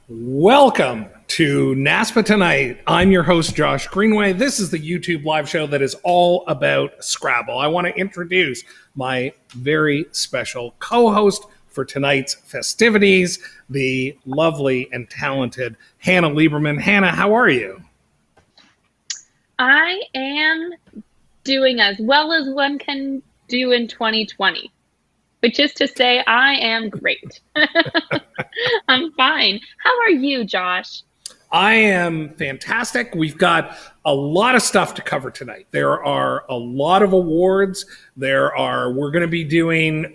Welcome to NASPA Tonight. I'm your host, Josh Greenway. This is the YouTube live show that is all about Scrabble. I want to introduce my very special co-host for tonight's festivities, the lovely and talented Hannah Lieberman. Hannah, how are you? I am doing as well as one can do in 2020, which is to say I am great. I'm fine. How are you, Josh? I am fantastic. We've got a lot of stuff to cover tonight. There are a lot of awards. We're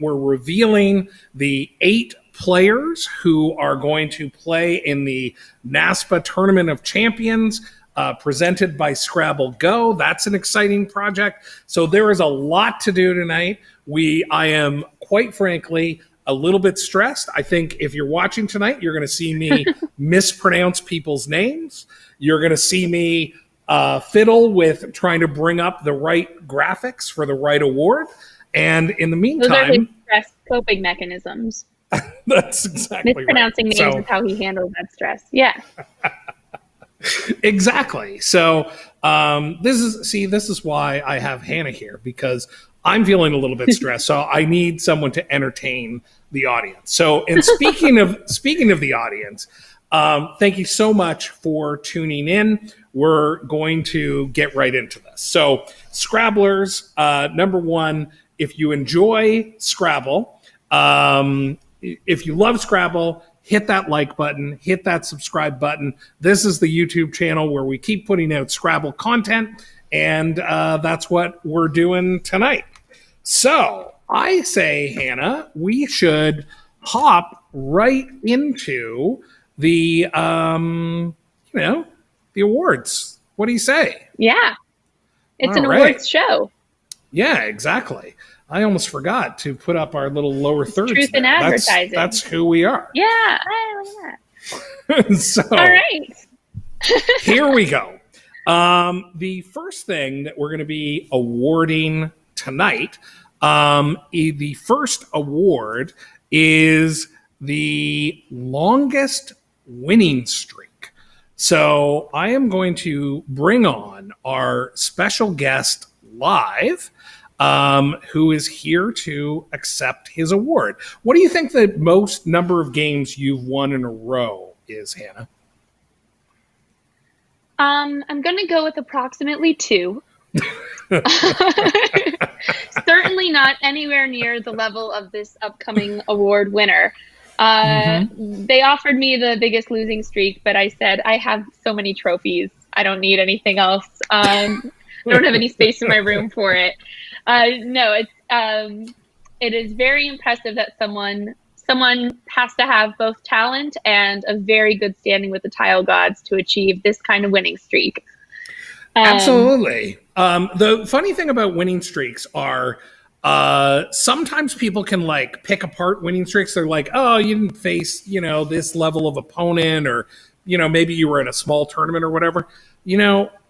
revealing the 8 players who are going to play in the NASPA Tournament of Champions, presented by SCRABBLE GO. That's an exciting project. So there is a lot to do tonight. I am, quite frankly, a little bit stressed. I think if you're watching tonight, you're going to see me mispronounce people's names. You're going to see me fiddle with trying to bring up the right graphics for the right award. And in the meantime... Those are his stress coping mechanisms. That's exactly Mispronouncing right. names is how he handles that stress. Yeah. Exactly. So this is why I have Hannah here, because I'm feeling a little bit stressed. So I need someone to entertain the audience. So, and speaking of the audience, thank you so much for tuning in. We're going to get right into this. So, Scrabblers, number one, if you enjoy Scrabble, if you love Scrabble, hit that like button, hit that subscribe button. This is the YouTube channel where we keep putting out Scrabble content, and that's what we're doing tonight. So I say, Hannah, we should hop right into the awards. What do you say? Yeah. It's an awards show. Yeah, exactly. I almost forgot to put up our little lower thirds. Truth in advertising. That's who we are. Yeah, I like that. So, all right. Here we go. The first thing that we're going to be awarding tonight, the first award is the longest winning streak. So I am going to bring on our special guest live, who is here to accept his award. What do you think the most number of games you've won in a row is, Hannah? I'm going to go with approximately 2. Certainly not anywhere near the level of this upcoming award winner. They offered me the biggest losing streak, but I said, I have so many trophies. I don't need anything else. I don't have any space in my room for it. No, it is very impressive that someone has to have both talent and a very good standing with the tile gods to achieve this kind of winning streak. Absolutely. The funny thing about winning streaks are sometimes people can like pick apart winning streaks. They're like, oh, you didn't face, this level of opponent, or, maybe you were in a small tournament or whatever.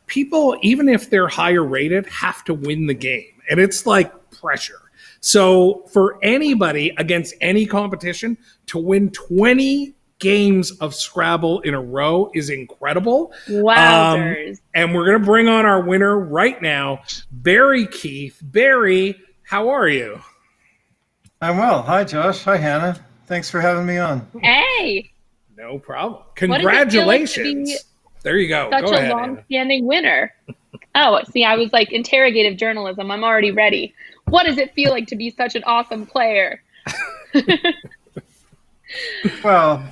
People, even if they're higher rated, have to win the game. And it's like pressure. So for anybody against any competition to win 20 games of Scrabble in a row is incredible. Wowzers. And we're going to bring on our winner right now, Barry Keith. Barry, how are you? I'm well. Hi, Josh. Hi, Hannah. Thanks for having me on. Hey. No problem. Congratulations. There you go. Such go ahead, a long-standing winner. Oh, see, I was like interrogative journalism. I'm already ready. What does it feel like to be such an awesome player? Well,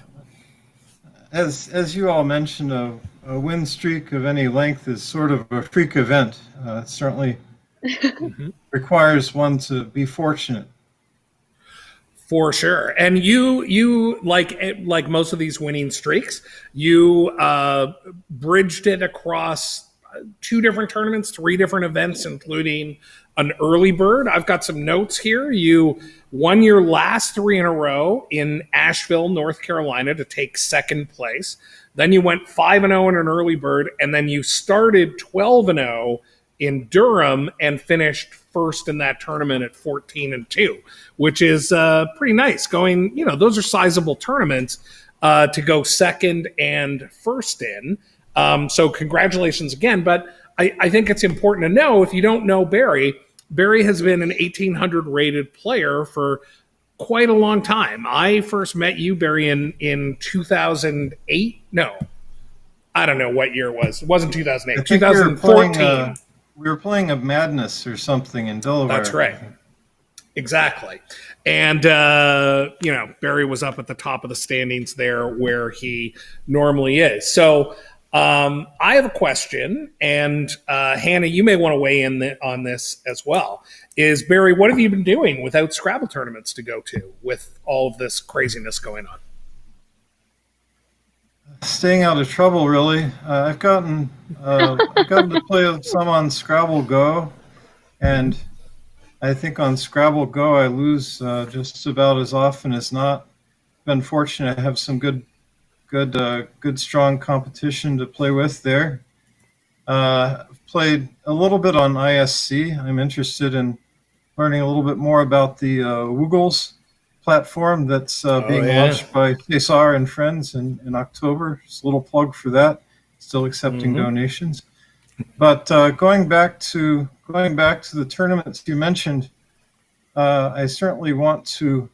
as you all mentioned, a win streak of any length is sort of a freak event. It certainly requires one to be fortunate. For sure. And you like most of these winning streaks, you bridged it across 2 different tournaments, 3 different events, including an early bird. I've got some notes here. You won your last 3 in a row in Asheville, North Carolina, to take 2nd place. Then you went 5-0 in an early bird, and then you started 12-0 in Durham and finished 1st in that tournament at 14-2, which is pretty nice. Those are sizable tournaments. to go second and first in. So congratulations again. But I think it's important to know, if you don't know Barry has been an 1800 rated player for quite a long time. I first met you, Barry, in 2008. No, I don't know what year it was. It wasn't 2008. 2014. We were playing a Madness or something in Delaware. That's right. Exactly. And, Barry was up at the top of the standings there where he normally is. So I have a question, and Hannah, you may want to weigh in on this as well. Is, Barry, what have you been doing without Scrabble tournaments to go to with all of this craziness going on? Staying out of trouble, really. I've gotten to play some on Scrabble Go, and I think on Scrabble Go I lose just about as often as not. Been fortunate to have some good, strong competition to play with there. I've played a little bit on ISC. I'm interested in learning a little bit more about the Woogles platform that's being launched by Cesar and friends in October. Just a little plug for that. Still accepting donations. But going back to the tournaments you mentioned, I certainly want to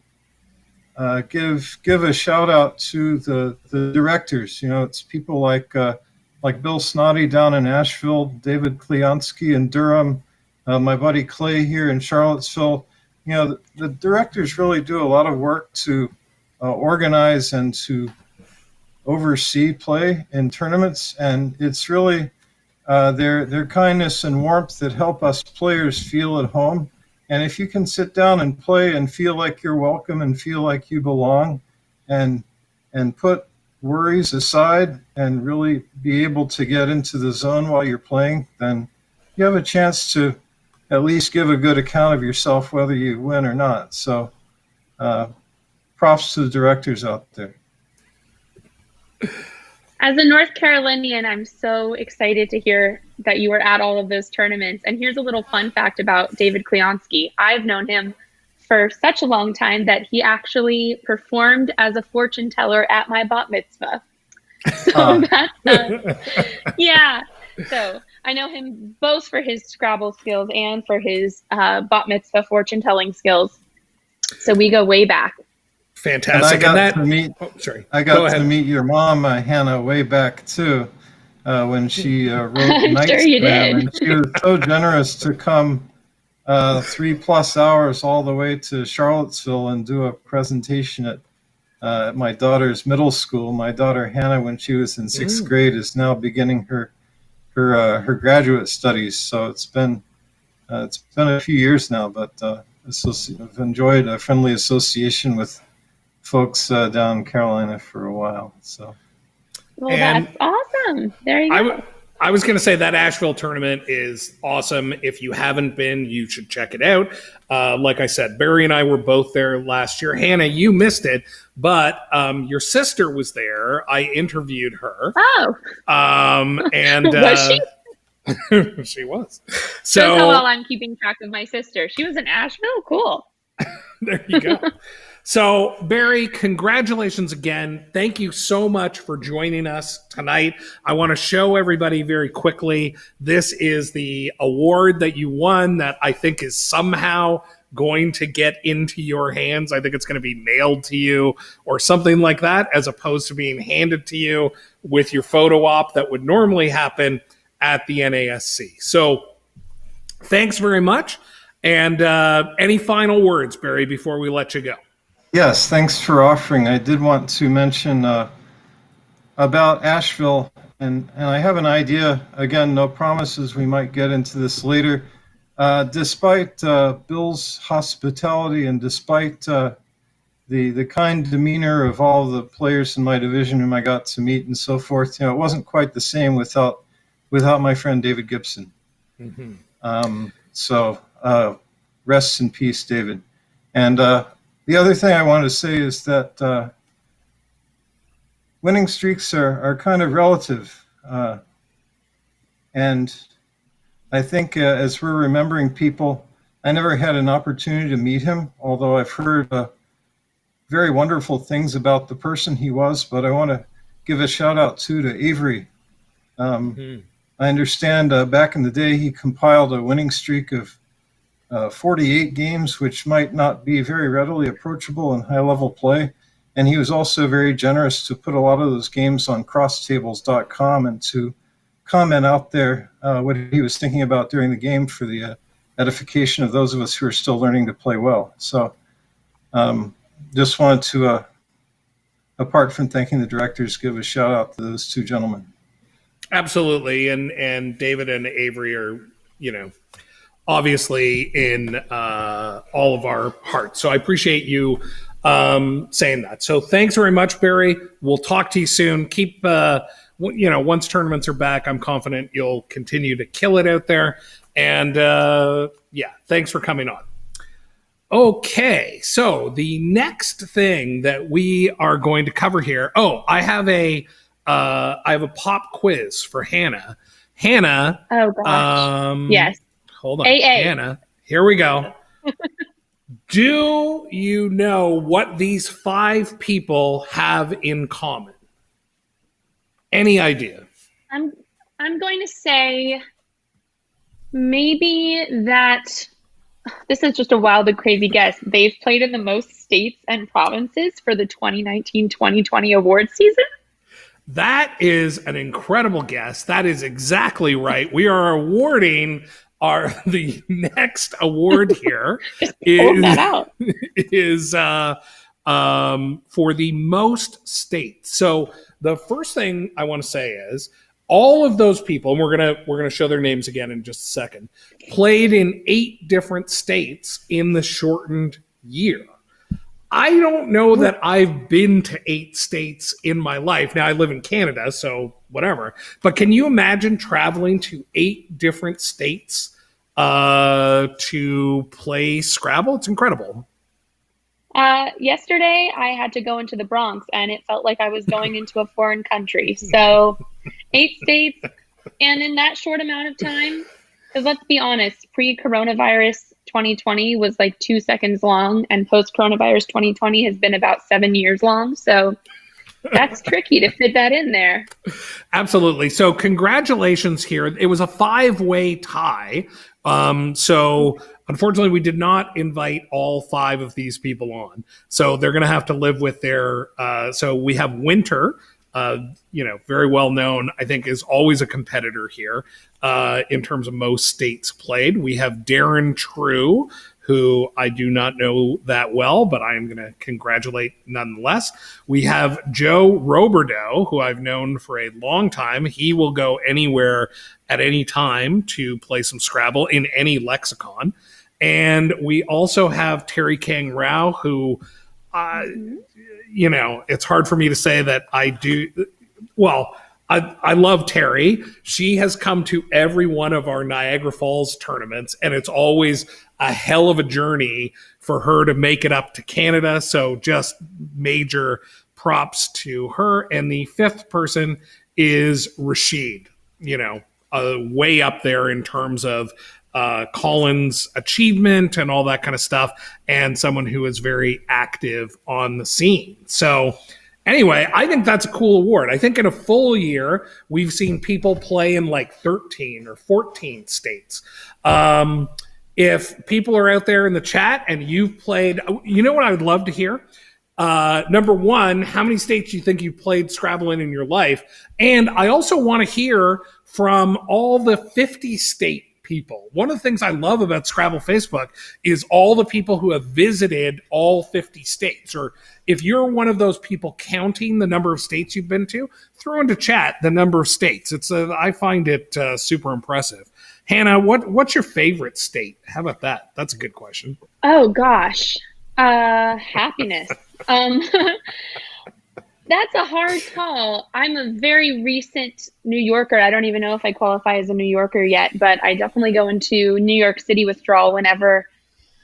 give a shout out to the directors. It's people like Bill Snoddy down in Asheville, David Kliansky in Durham, my buddy Clay here in Charlottesville. The directors really do a lot of work to organize and to oversee play in tournaments, and it's really their kindness and warmth that help us players feel at home. And if you can sit down and play and feel like you're welcome and feel like you belong, and put worries aside and really be able to get into the zone while you're playing, then you have a chance to at least give a good account of yourself, whether you win or not. So props to the directors out there. As a North Carolinian, I'm so excited to hear that you were at all of those tournaments. And here's a little fun fact about David Kliansky. I've known him for such a long time that he actually performed as a fortune teller at my bat mitzvah. So yeah. So I know him both for his Scrabble skills and for his bat mitzvah fortune telling skills. So we go way back. Fantastic. And I got to meet your mom, Hannah, way back too, when she wrote Night Slam, and she was so generous to come 3+ hours all the way to Charlottesville and do a presentation at my daughter's middle school. My daughter Hannah, when she was in 6th grade, is now beginning her graduate studies. So it's been a few years now, but I've enjoyed a friendly association with folks down in Carolina for a while. So, well, that's awesome. There you go. I was going to say that Asheville tournament is awesome. If you haven't been, you should check it out. Like I said, Barry and I were both there last year. Hannah, you missed it, but your sister was there. I interviewed her. Oh. And was she? She was. So shows how well I'm keeping track of my sister. She was in Asheville. Cool. There you go. So, Barry, congratulations again. Thank you so much for joining us tonight. I want to show everybody very quickly. This is the award that you won that I think is somehow going to get into your hands. I think it's going to be mailed to you or something like that, as opposed to being handed to you with your photo op that would normally happen at the NASC. So, thanks very much. And any final words, Barry, before we let you go? Yes, thanks for offering. I did want to mention about Asheville, and I have an idea. Again, no promises. We might get into this later. Despite Bill's hospitality and despite the kind demeanor of all the players in my division whom I got to meet and so forth, it wasn't quite the same without my friend David Gibson. So rest in peace, David. And the other thing I wanted to say is that winning streaks are kind of relative. And I think as we're remembering people, I never had an opportunity to meet him, although I've heard very wonderful things about the person he was, but I want to give a shout out to Avery. I understand back in the day he compiled a winning streak of 48 games, which might not be very readily approachable in high-level play. And he was also very generous to put a lot of those games on crosstables.com and to comment out there what he was thinking about during the game for the edification of those of us who are still learning to play well. So just wanted to, apart from thanking the directors, give a shout out to those two gentlemen. Absolutely. And David and Avery are, obviously in all of our hearts. So I appreciate you saying that. So thanks very much, Barry. We'll talk to you soon. Keep, once tournaments are back, I'm confident you'll continue to kill it out there. And thanks for coming on. Okay, so the next thing that we are going to cover here. Oh, I have a pop quiz for Hannah. Hannah. Oh gosh. Yes. Hold on, AA. Hannah. Here we go. Do you know what these 5 people have in common? Any idea? I'm going to say maybe that this is just a wild and crazy guess. They've played in the most states and provinces for the 2019-2020 awards season. That is an incredible guess. That is exactly right. We are awarding the next award here is for the most states. So the first thing I want to say is all of those people, and we're gonna show their names again in just a second, played in 8 different states in the shortened year. I don't know that I've been to 8 states in my life. Now I live in Canada, so whatever. But can you imagine traveling to 8 different states to play Scrabble? It's incredible. Yesterday, I had to go into the Bronx, and it felt like I was going into a foreign country. So 8 states, and in that short amount of time, because let's be honest, pre-coronavirus 2020 was like 2 seconds long, and post-coronavirus 2020 has been about 7 years long. So that's tricky to fit that in there. Absolutely. So congratulations here. It was a 5-way tie. So unfortunately, we did not invite all 5 of these people on. So they're going to have to live with their, so we have Winter, very well known, I think is always a competitor here in terms of most states played. We have Darren True, who I do not know that well, but I am going to congratulate nonetheless. We have Joe Roberdeau, who I've known for a long time. He will go anywhere at any time to play some Scrabble in any lexicon. And we also have Terry Kang Rao, who, it's hard for me to say that I do. Well, I love Terry. She has come to every one of our Niagara Falls tournaments, and it's always a hell of a journey for her to make it up to Canada. So just major props to her. And the 5th person is Rashid, way up there in terms of Colin's achievement and all that kind of stuff, and someone who is very active on the scene. So anyway, I think that's a cool award. I think in a full year, we've seen people play in like 13 or 14 states. If people are out there in the chat and you've played, you know what I would love to hear? Number 1, how many states do you think you've played Scrabble in your life? And I also want to hear from all the 50 state people. One of the things I love about Scrabble Facebook is all the people who have visited all 50 states. Or if you're one of those people counting the number of states you've been to, throw into chat the number of states. I find it super impressive. Hannah, what's your favorite state? How about that? That's a good question. Oh gosh, happiness. That's a hard call. I'm a very recent New Yorker. I don't even know if I qualify as a New Yorker yet, but I definitely go into New York City withdrawal whenever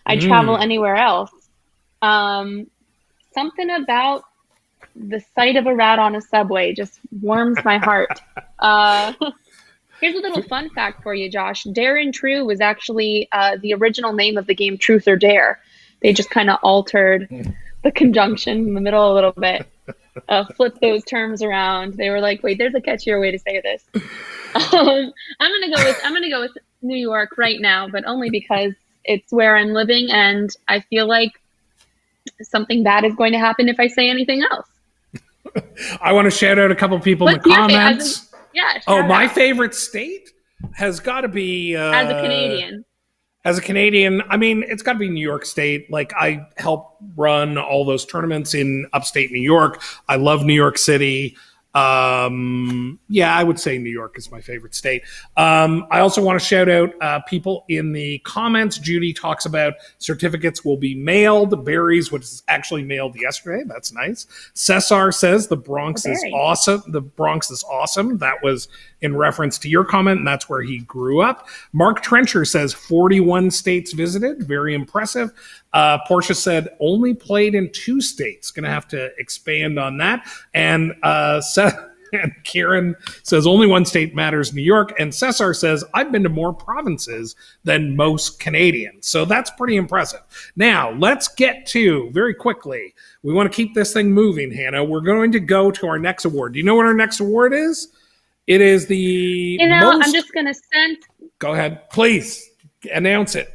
I travel anywhere else. Something about the sight of a rat on a subway just warms my heart. Here's a little fun fact for you, Josh. Darren True was actually the original name of the game Truth or Dare. They just kind of altered the conjunction in the middle a little bit. Flip those terms around. They were like, wait, there's a catchier way to say this. I'm gonna go with New York right now, but only because it's where I'm living, and I feel like something bad is going to happen if I say anything else. I want to shout out a couple people in the comments. My favorite state has got to be as a Canadian. As a Canadian, I mean, it's got to be New York State. Like, I help run all those tournaments in upstate New York. I love New York City. I would say New York is my favorite state. I also want to shout out people in the comments. Judy talks about certificates will be mailed. Barry's was actually mailed yesterday. That's nice. Cesar says the Bronx is awesome. The Bronx is awesome. That was in reference to your comment, and that's where he grew up. Mark Trencher says 41 states visited. Very impressive. Portia said only played in 2 states. Going to have to expand on that. And and Kieran says only 1 state matters, New York. And Cesar says I've been to more provinces than most Canadians. So that's pretty impressive. Now, let's get to, very quickly, we want to keep this thing moving, Hannah. We're going to go to our next award. Do you know what our next award is? It is the I'm just going to send. Go ahead. Please announce it.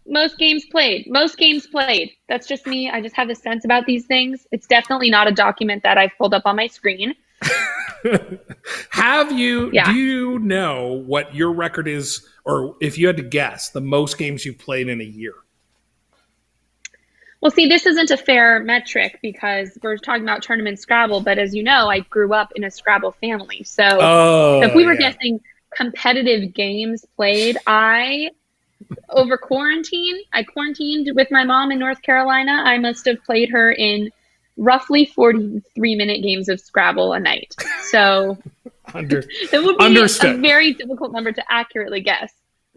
Most games played. Most games played. That's just me. I just have a sense about these things. It's definitely not a document that I've pulled up on my screen. Do you know what your record is, or if you had to guess, the most games you've played in a year? Well, see, this isn't a fair metric because we're talking about tournament Scrabble, but as you know, I grew up in a Scrabble family. So if we were guessing competitive games played, I quarantined with my mom in North Carolina. I must have played her in roughly 43-minute games of Scrabble a night. So it would be a very difficult number to accurately guess.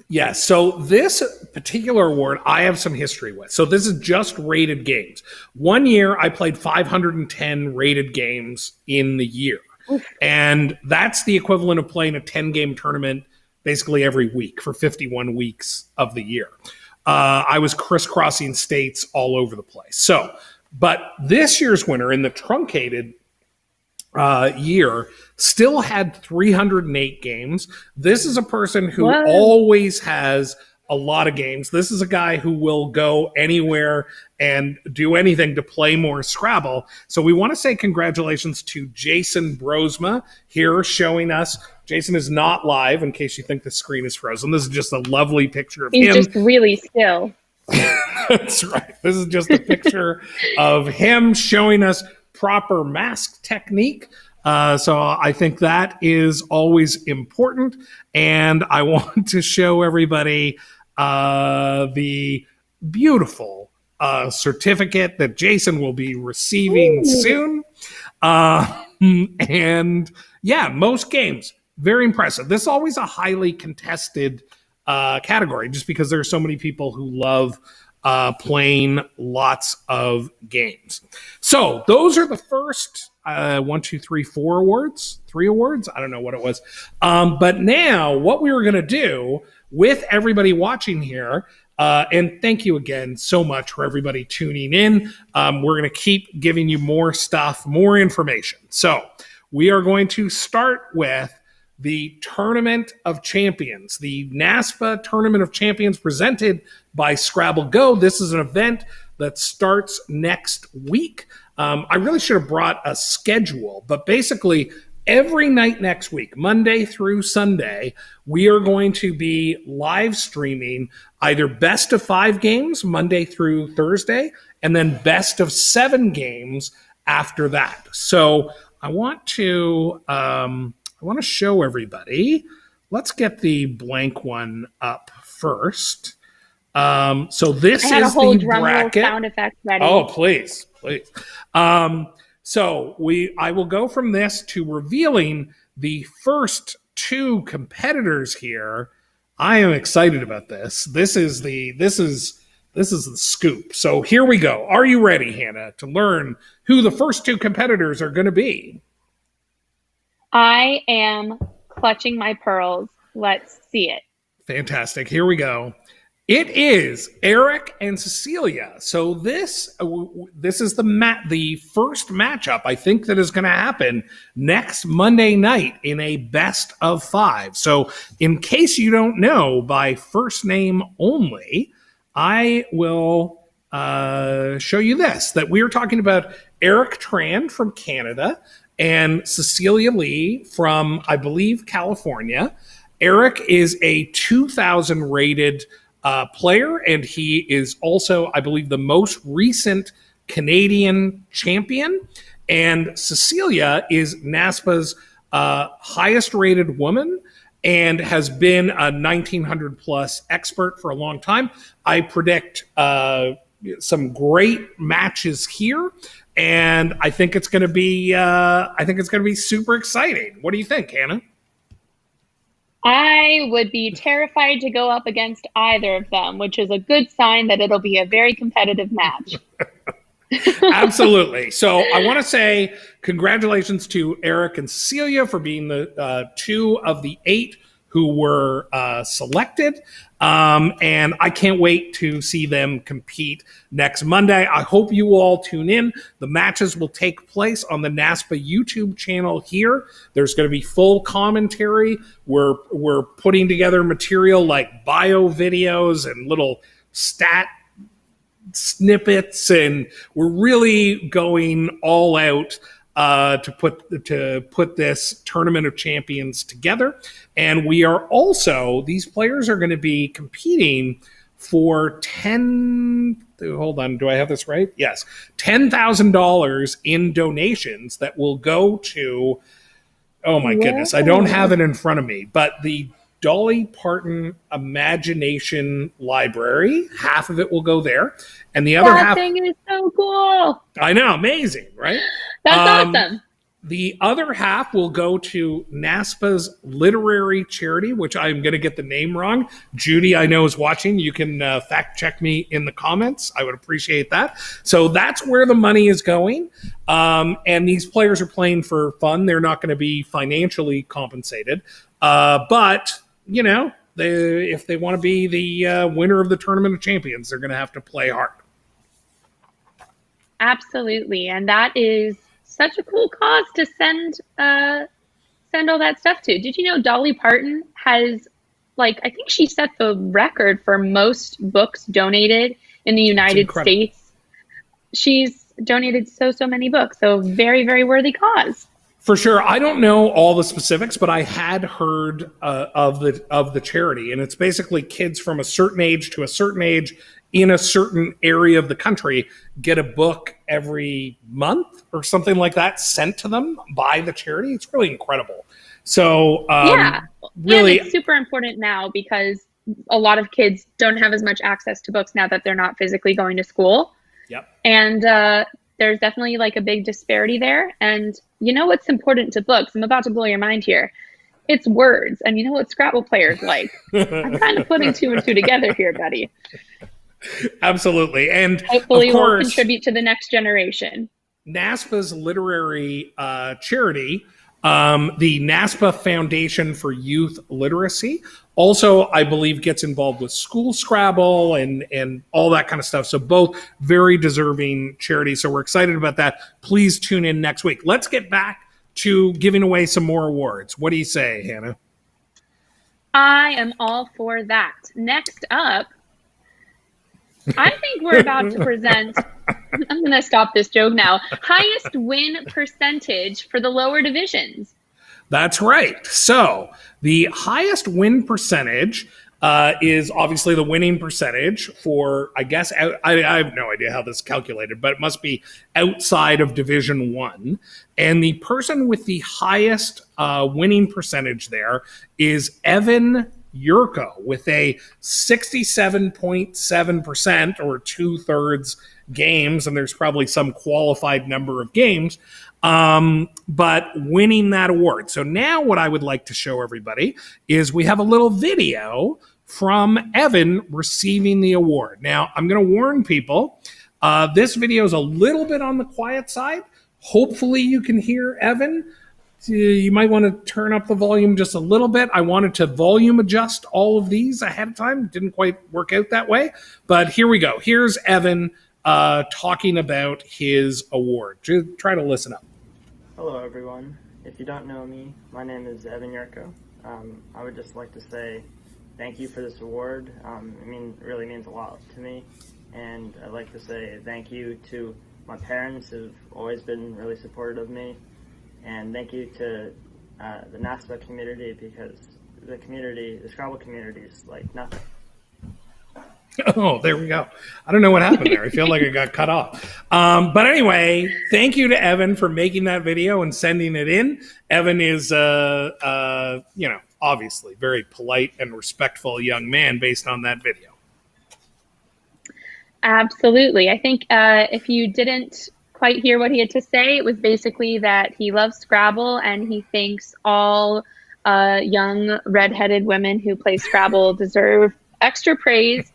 Yeah, so this particular award, I have some history with. So this is just rated games. 1 year, I played 510 rated games in the year. Oof. And that's the equivalent of playing a 10-game tournament basically every week for 51 weeks of the year. I was crisscrossing states all over the place. But this year's winner in the truncated year still had 308 games. This is a person who always has a lot of games. This is a guy who will go anywhere and do anything to play more Scrabble. So we want to say congratulations to Jason Brosma here showing us. Jason is not live in case you think the screen is frozen. This is just a lovely picture of him. He's just really still. That's right. This is just a picture of him showing us proper mask technique. So I think that is always important. And I want to show everybody the beautiful certificate that Jason will be receiving soon. And yeah, most games, very impressive. This is always a highly contested category just because there are so many people who love playing lots of games. So those are the first 4 awards, 3 awards. I don't know what it was. But now what we were going to do with everybody watching here, and thank you again so much for everybody tuning in. We're going to keep giving you more stuff, more information. So we are going to start with the Tournament of Champions, the NASPA Tournament of Champions presented by Scrabble Go. This is an event that starts next week. I really should have brought a schedule, but basically every night next week, Monday through Sunday, we are going to be live streaming either best of 5 games Monday through Thursday, and then best of 7 games after that. So I want to show everybody. Let's get the blank one up first. So this is the bracket. Sound effect ready. Oh, please. So I will go from this to revealing the first 2 competitors here. I am excited about this. This is the scoop. So here we go. Are you ready, Hannah, to learn who the first 2 competitors are going to be? I am clutching my pearls. Let's see it. Fantastic. Here we go. It is Eric and Cecilia. So this is the first matchup I think that is going to happen next Monday night in a best of 5. So in case you don't know, by first name only, I will show you this, that we are talking about Eric Tran from Canada and Cecilia Lee from, I believe, California. Eric is a 2000 rated player, and he is also, I believe, the most recent Canadian champion. And Cecilia is NASPA's highest rated woman and has been a 1900 plus expert for a long time. I predict some great matches here, and I think it's going to be super exciting. What do you think, Hannah? I would be terrified to go up against either of them, which is a good sign that it'll be a very competitive match. Absolutely. So I want to say congratulations to Eric and Cecilia for being the 2 of the 8 who were selected. And I can't wait to see them compete next Monday. I hope you all tune in. The matches will take place on the NASPA YouTube channel here. There's going to be full commentary. We're putting together material like bio videos and little stat snippets, and we're really going all out to put this Tournament of Champions together. And we are also, these players are going to be competing for hold on, do I have this right? Yes, $10,000 in donations that will go to, oh my goodness, I don't have it in front of me, but the Dolly Parton Imagination Library. Half of it will go there, and the other half. That thing is so cool. I know, amazing, right? That's awesome. The other half will go to NASPA's literary charity, which I'm going to get the name wrong. Judy, I know, is watching. You can fact check me in the comments. I would appreciate that. So that's where the money is going. And these players are playing for fun. They're not going to be financially compensated. But, you know, if they want to be the winner of the Tournament of Champions, they're going to have to play hard. Absolutely. And that is such a cool cause to send all that stuff to. Did you know Dolly Parton has, I think she set the record for most books donated in the United States. She's donated so many books. So very, very worthy cause. For sure. I don't know all the specifics, but I had heard of the charity, and it's basically kids from a certain age to a certain age in a certain area of the country get a book every month or something like that sent to them by the charity. It's really incredible. So really, and it's super important now because a lot of kids don't have as much access to books now that they're not physically going to school. Yep. And there's definitely a big disparity there. And you know what's important to books? I'm about to blow your mind here. It's words. And you know what Scrabble players like? I'm kind of putting 2 and 2 together here, buddy. Absolutely. And hopefully of course, we'll contribute to the next generation. NASPA's literary charity, the NASPA Foundation for Youth Literacy, also, I believe, gets involved with School Scrabble and all that kind of stuff. So both very deserving charities. So we're excited about that. Please tune in next week. Let's get back to giving away some more awards. What do you say, Hannah? I am all for that. Next up, I think we're about to present, I'm going to stop this joke now, highest win percentage for the lower divisions. That's right. So the highest win percentage is obviously the winning percentage for, I guess, I have no idea how this is calculated, but it must be outside of Division 1. And the person with the highest winning percentage there is Evan Yurko with a 67.7%, or 2/3 games, and there's probably some qualified number of games, but winning that award. So now what I would like to show everybody is we have a little video from Evan receiving the award. Now, I'm going to warn people, this video is a little bit on the quiet side. Hopefully you can hear Evan. you might want to turn up the volume just a little bit. I wanted to volume adjust all of these ahead of time. Didn't quite work out that way, but here we go. Here's Evan talking about his award. Just try to listen up. Hello, everyone. If you don't know me, my name is Evan Yurko. I would just like to say thank you for this award. It really means a lot to me, and I'd like to say thank you to my parents who've always been really supportive of me. And thank you to the NASPA community, because the Scrabble community is like nothing. Oh, there we go. I don't know what happened there. I feel like it got cut off. But anyway, thank you to Evan for making that video and sending it in. Evan is, obviously very polite and respectful young man based on that video. Absolutely. I think if you didn't quite hear what he had to say, it was basically that he loves Scrabble and he thinks all young redheaded women who play Scrabble deserve extra praise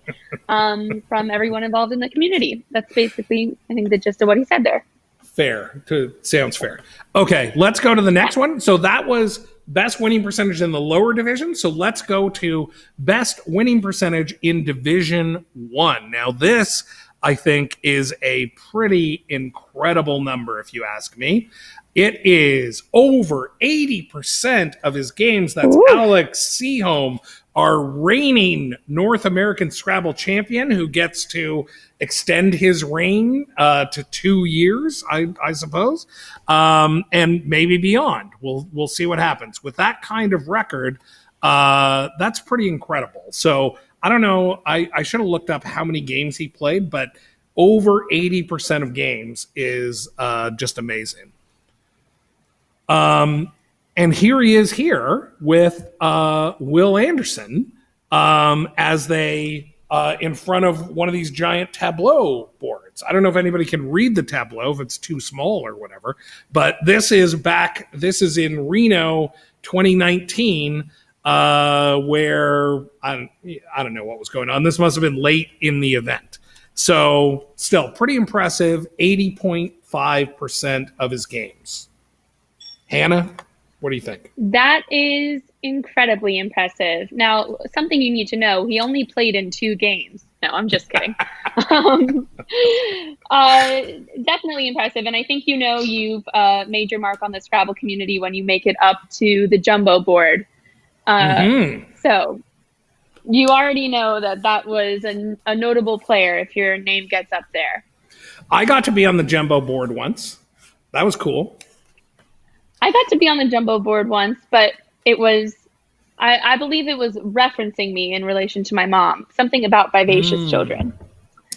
from everyone involved in the community. That's basically, I think, the gist of what he said there. Fair. Sounds fair. Okay, let's go to the next one. So that was best winning percentage in the lower division. So let's go to best winning percentage in Division 1. Now this, I think, is a pretty incredible number, if you ask me. It is over 80% of his games. That's Ooh. Alex Seaholm, our reigning North American Scrabble champion, who gets to extend his reign to 2 years, I suppose, and maybe beyond. We'll see what happens. With that kind of record, that's pretty incredible. So I don't know. I should have looked up how many games he played, but over 80% of games is just amazing. And here he is here with Will Anderson as they in front of one of these giant tableau boards. I don't know if anybody can read the tableau if it's too small or whatever, but this is in Reno 2019. Where I don't know what was going on. This must have been late in the event. So still pretty impressive, 80.5% of his games. Hannah, what do you think? That is incredibly impressive. Now, something you need to know, he only played in 2 games. No, I'm just kidding. Definitely impressive. And I think you've made your mark on the Scrabble community when you make it up to the jumbo board. So you already know that was a notable player if your name gets up there. I got to be on the jumbo board once. That was cool. I got to be on the jumbo board once, but it was, I believe it was referencing me in relation to my mom. Something about vivacious children.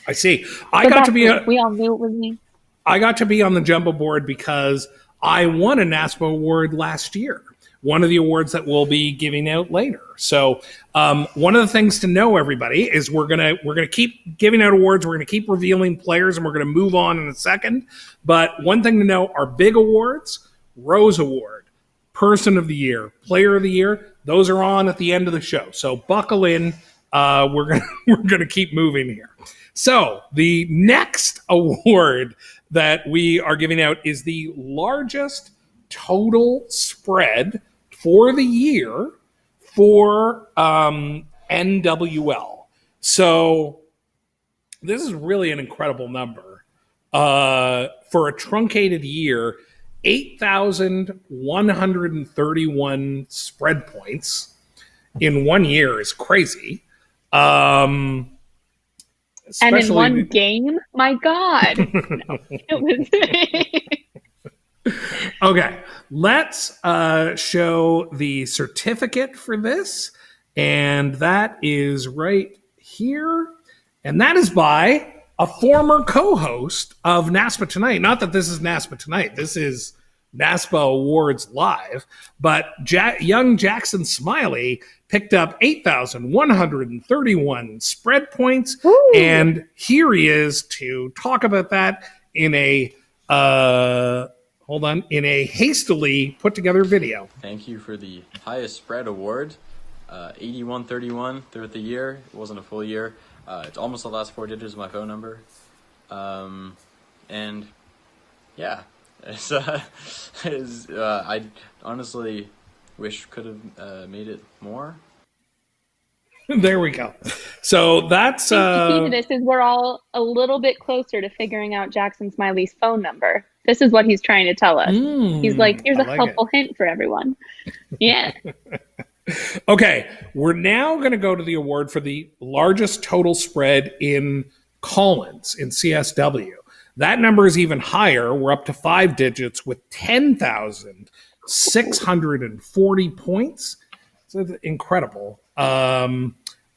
I see. We all knew it was me. I got to be on the jumbo board because I won a NASPA award last year. One of the awards that we'll be giving out later. So one of the things to know, everybody, is we're gonna keep giving out awards. We're gonna keep revealing players, and we're gonna move on in a second. But one thing to know: our big awards, Rose Award, Person of the Year, Player of the Year, those are on at the end of the show. So buckle in. We're gonna keep moving here. So the next award that we are giving out is the largest total spread for the year for NWL. So this is really an incredible number. For a truncated year, 8,131 spread points in 1 year is crazy. And in one game? My God. No, it was... Okay, let's show the certificate for this, and that is right here, and that is by a former co-host of NASPA Tonight. Not that this is NASPA Tonight, this is NASPA Awards Live, but young Jackson Smiley picked up 8,131 spread points, Ooh. And here he is to talk about that in a hastily put together video. Thank you for the highest spread award, 8131 throughout the year. It wasn't a full year. It's almost the last 4 digits of my phone number. And yeah, I honestly wish could have made it more. There we go. So that's The key to this is we're all a little bit closer to figuring out Jackson Smiley's phone number. This is what he's trying to tell us. He's like, here's I a like helpful hint for everyone. Yeah. Okay, we're now going to go to the award for the largest total spread in Collins in CSW. That number is even higher. We're up to 5 digits with 10,640 points. So it's incredible. I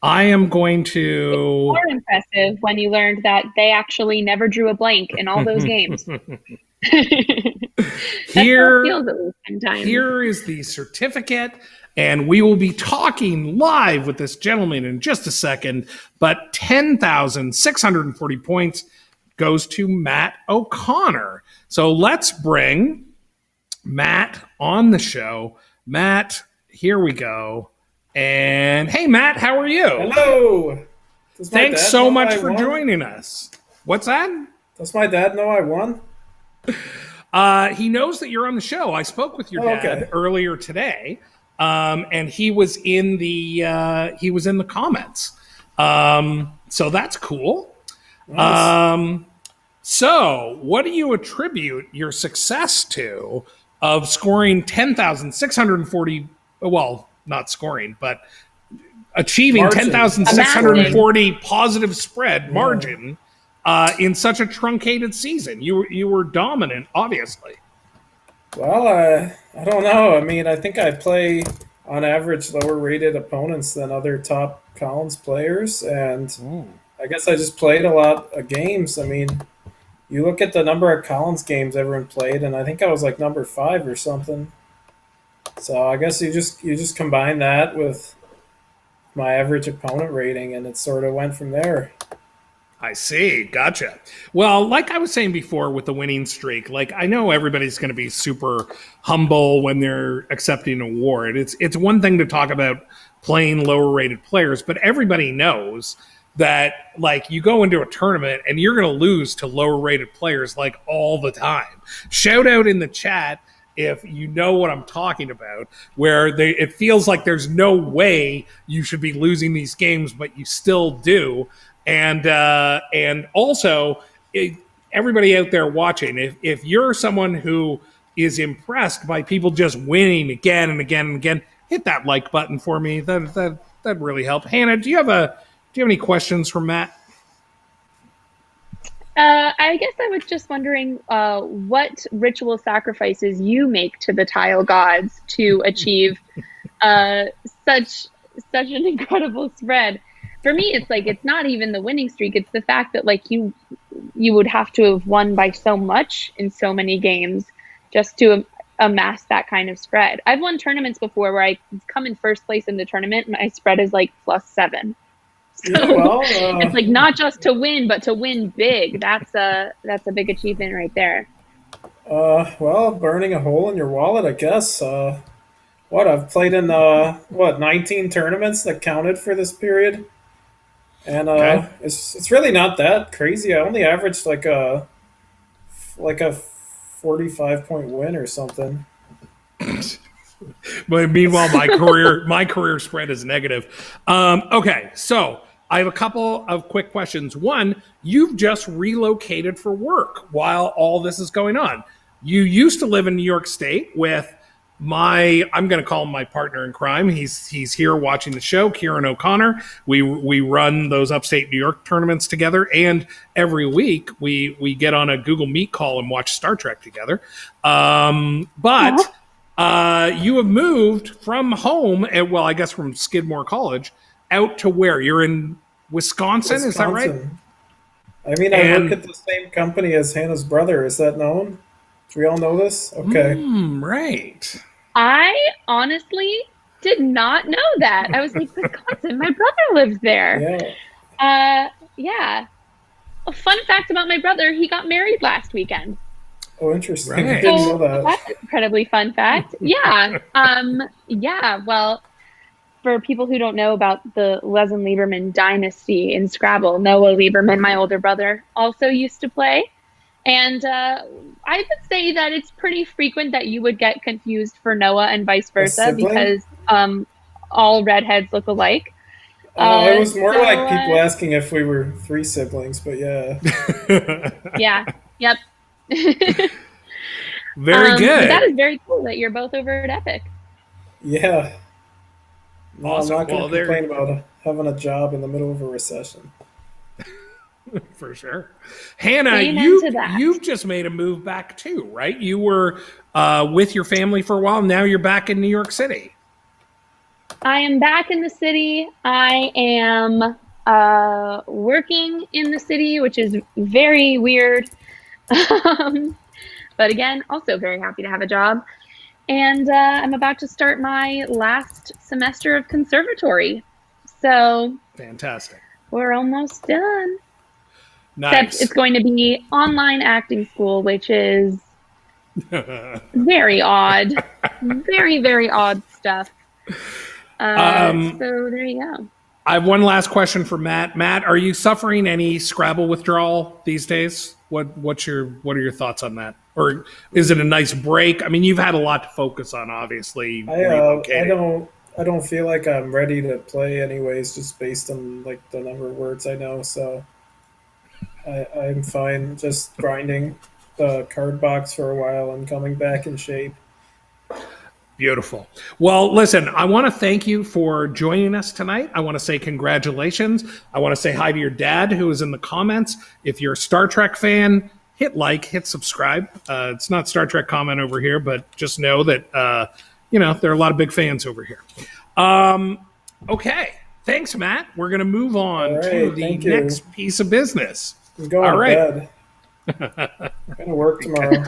am going to. More impressive when you learned that they actually never drew a blank in all those games. Here, feels at least sometimes. here is the certificate, and we will be talking live with this gentleman in just a second. But 10,640 points goes to Matt O'Connor. So let's bring Matt on the show. Matt, here we go. And hey, Matt, how are you? Hello. Does my Thanks dad so know much I for won? joining us. What's that? Does my dad know I won? He knows that you're on the show. I spoke with your dad Okay. earlier today, and he was in the comments. So that's cool. Nice. So what do you attribute your success to of scoring 10,640? Well, not scoring, but achieving Margin. 10,640 positive spread margin in such a truncated season. You were dominant, obviously. Well, I don't know. I mean, I think I play on average lower rated opponents than other top Collins players, and I guess I just played a lot of games. I mean, you look at the number of Collins games everyone played, and I think I was like number 5 or something. So I guess you just combine that with my average opponent rating, and it sort of went from there. I see. Gotcha. Well, like I was saying before with the winning streak, like I know everybody's going to be super humble when they're accepting an award. It's one thing to talk about playing lower rated players, but everybody knows that like you go into a tournament and you're going to lose to lower rated players like all the time. Shout out in the chat if you know what I'm talking about, where it feels like there's no way you should be losing these games, but you still do. And also, everybody out there watching, if you're someone who is impressed by people just winning again and again and again, hit that like button for me. That really help. Hannah, do you have any questions for Matt? I guess I was just wondering what ritual sacrifices you make to the tile gods to achieve such an incredible spread. For me, it's like it's not even the winning streak; it's the fact that like you would have to have won by so much in so many games just to amass that kind of spread. I've won tournaments before where I come in first place in the tournament, and my spread is like +7. So Yeah, well, it's like not just to win, but to win big. That's a big achievement right there. well, burning a hole in your wallet, I guess. I've played in 19 tournaments that counted for this period, and Okay. it's really not that crazy. I only averaged like a 45-point win or something. But meanwhile, my career spread is negative. Okay, so I have a couple of quick questions. One, you've just relocated for work while all this is going on. You used to live in New York State with I'm going to call him my partner in crime. He's here watching the show, Kieran O'Connor. We run those upstate New York tournaments together, and every week we get on a Google Meet call and watch Star Trek together. But you have moved from home, I guess from Skidmore College, out to where? You're in Wisconsin, is that right? Wisconsin. I mean, I work at the same company as Hannah's brother. Is that known? Do we all know this? Okay. Right. I honestly did not know that. I was like, Wisconsin, my brother lives there. Yeah. Yeah. A fun fact about my brother, he got married last weekend. Oh, interesting. Right. I didn't know So that. that's an incredibly fun fact. Yeah. Yeah. Well, for people who don't know about the Leslin Lieberman dynasty in Scrabble, Noah Lieberman, my older brother, also used to play. And I would say that it's pretty frequent that you would get confused for Noah and vice versa because all redheads look alike. It was more like people asking if we were 3 siblings, but yeah. Yeah. Yep. Very good. That is very cool that you're both over at Epic. Yeah. No, Awesome. I'm not going to complain about having a job in the middle of a recession. For sure. Hannah, you've just made a move back too, right? You were with your family for a while. Now you're back in New York City. I am back in the city. I am working in the city, which is very weird. But again, also very happy to have a job. And I'm about to start my last semester of conservatory. So fantastic. We're almost done. Nice. Except it's going to be online acting school, which is very odd. Very, very odd stuff. So there you go. I have one last question for Matt. Matt, are you suffering any Scrabble withdrawal these days? What are your thoughts on that? Or is it a nice break? I mean, you've had a lot to focus on, obviously. I don't feel like I'm ready to play anyways, just based on like the number of words I know. So I'm fine just grinding the card box for a while and coming back in shape. Beautiful. Well, listen, I want to thank you for joining us tonight. I want to say congratulations. I want to say hi to your dad who is in the comments. If you're a Star Trek fan, hit like, hit subscribe. It's not Star Trek comment over here, but just know that, there are a lot of big fans over here. Okay. Thanks, Matt. We're going to move on to the next piece of business. I'm going to bed. I'm going to work tomorrow.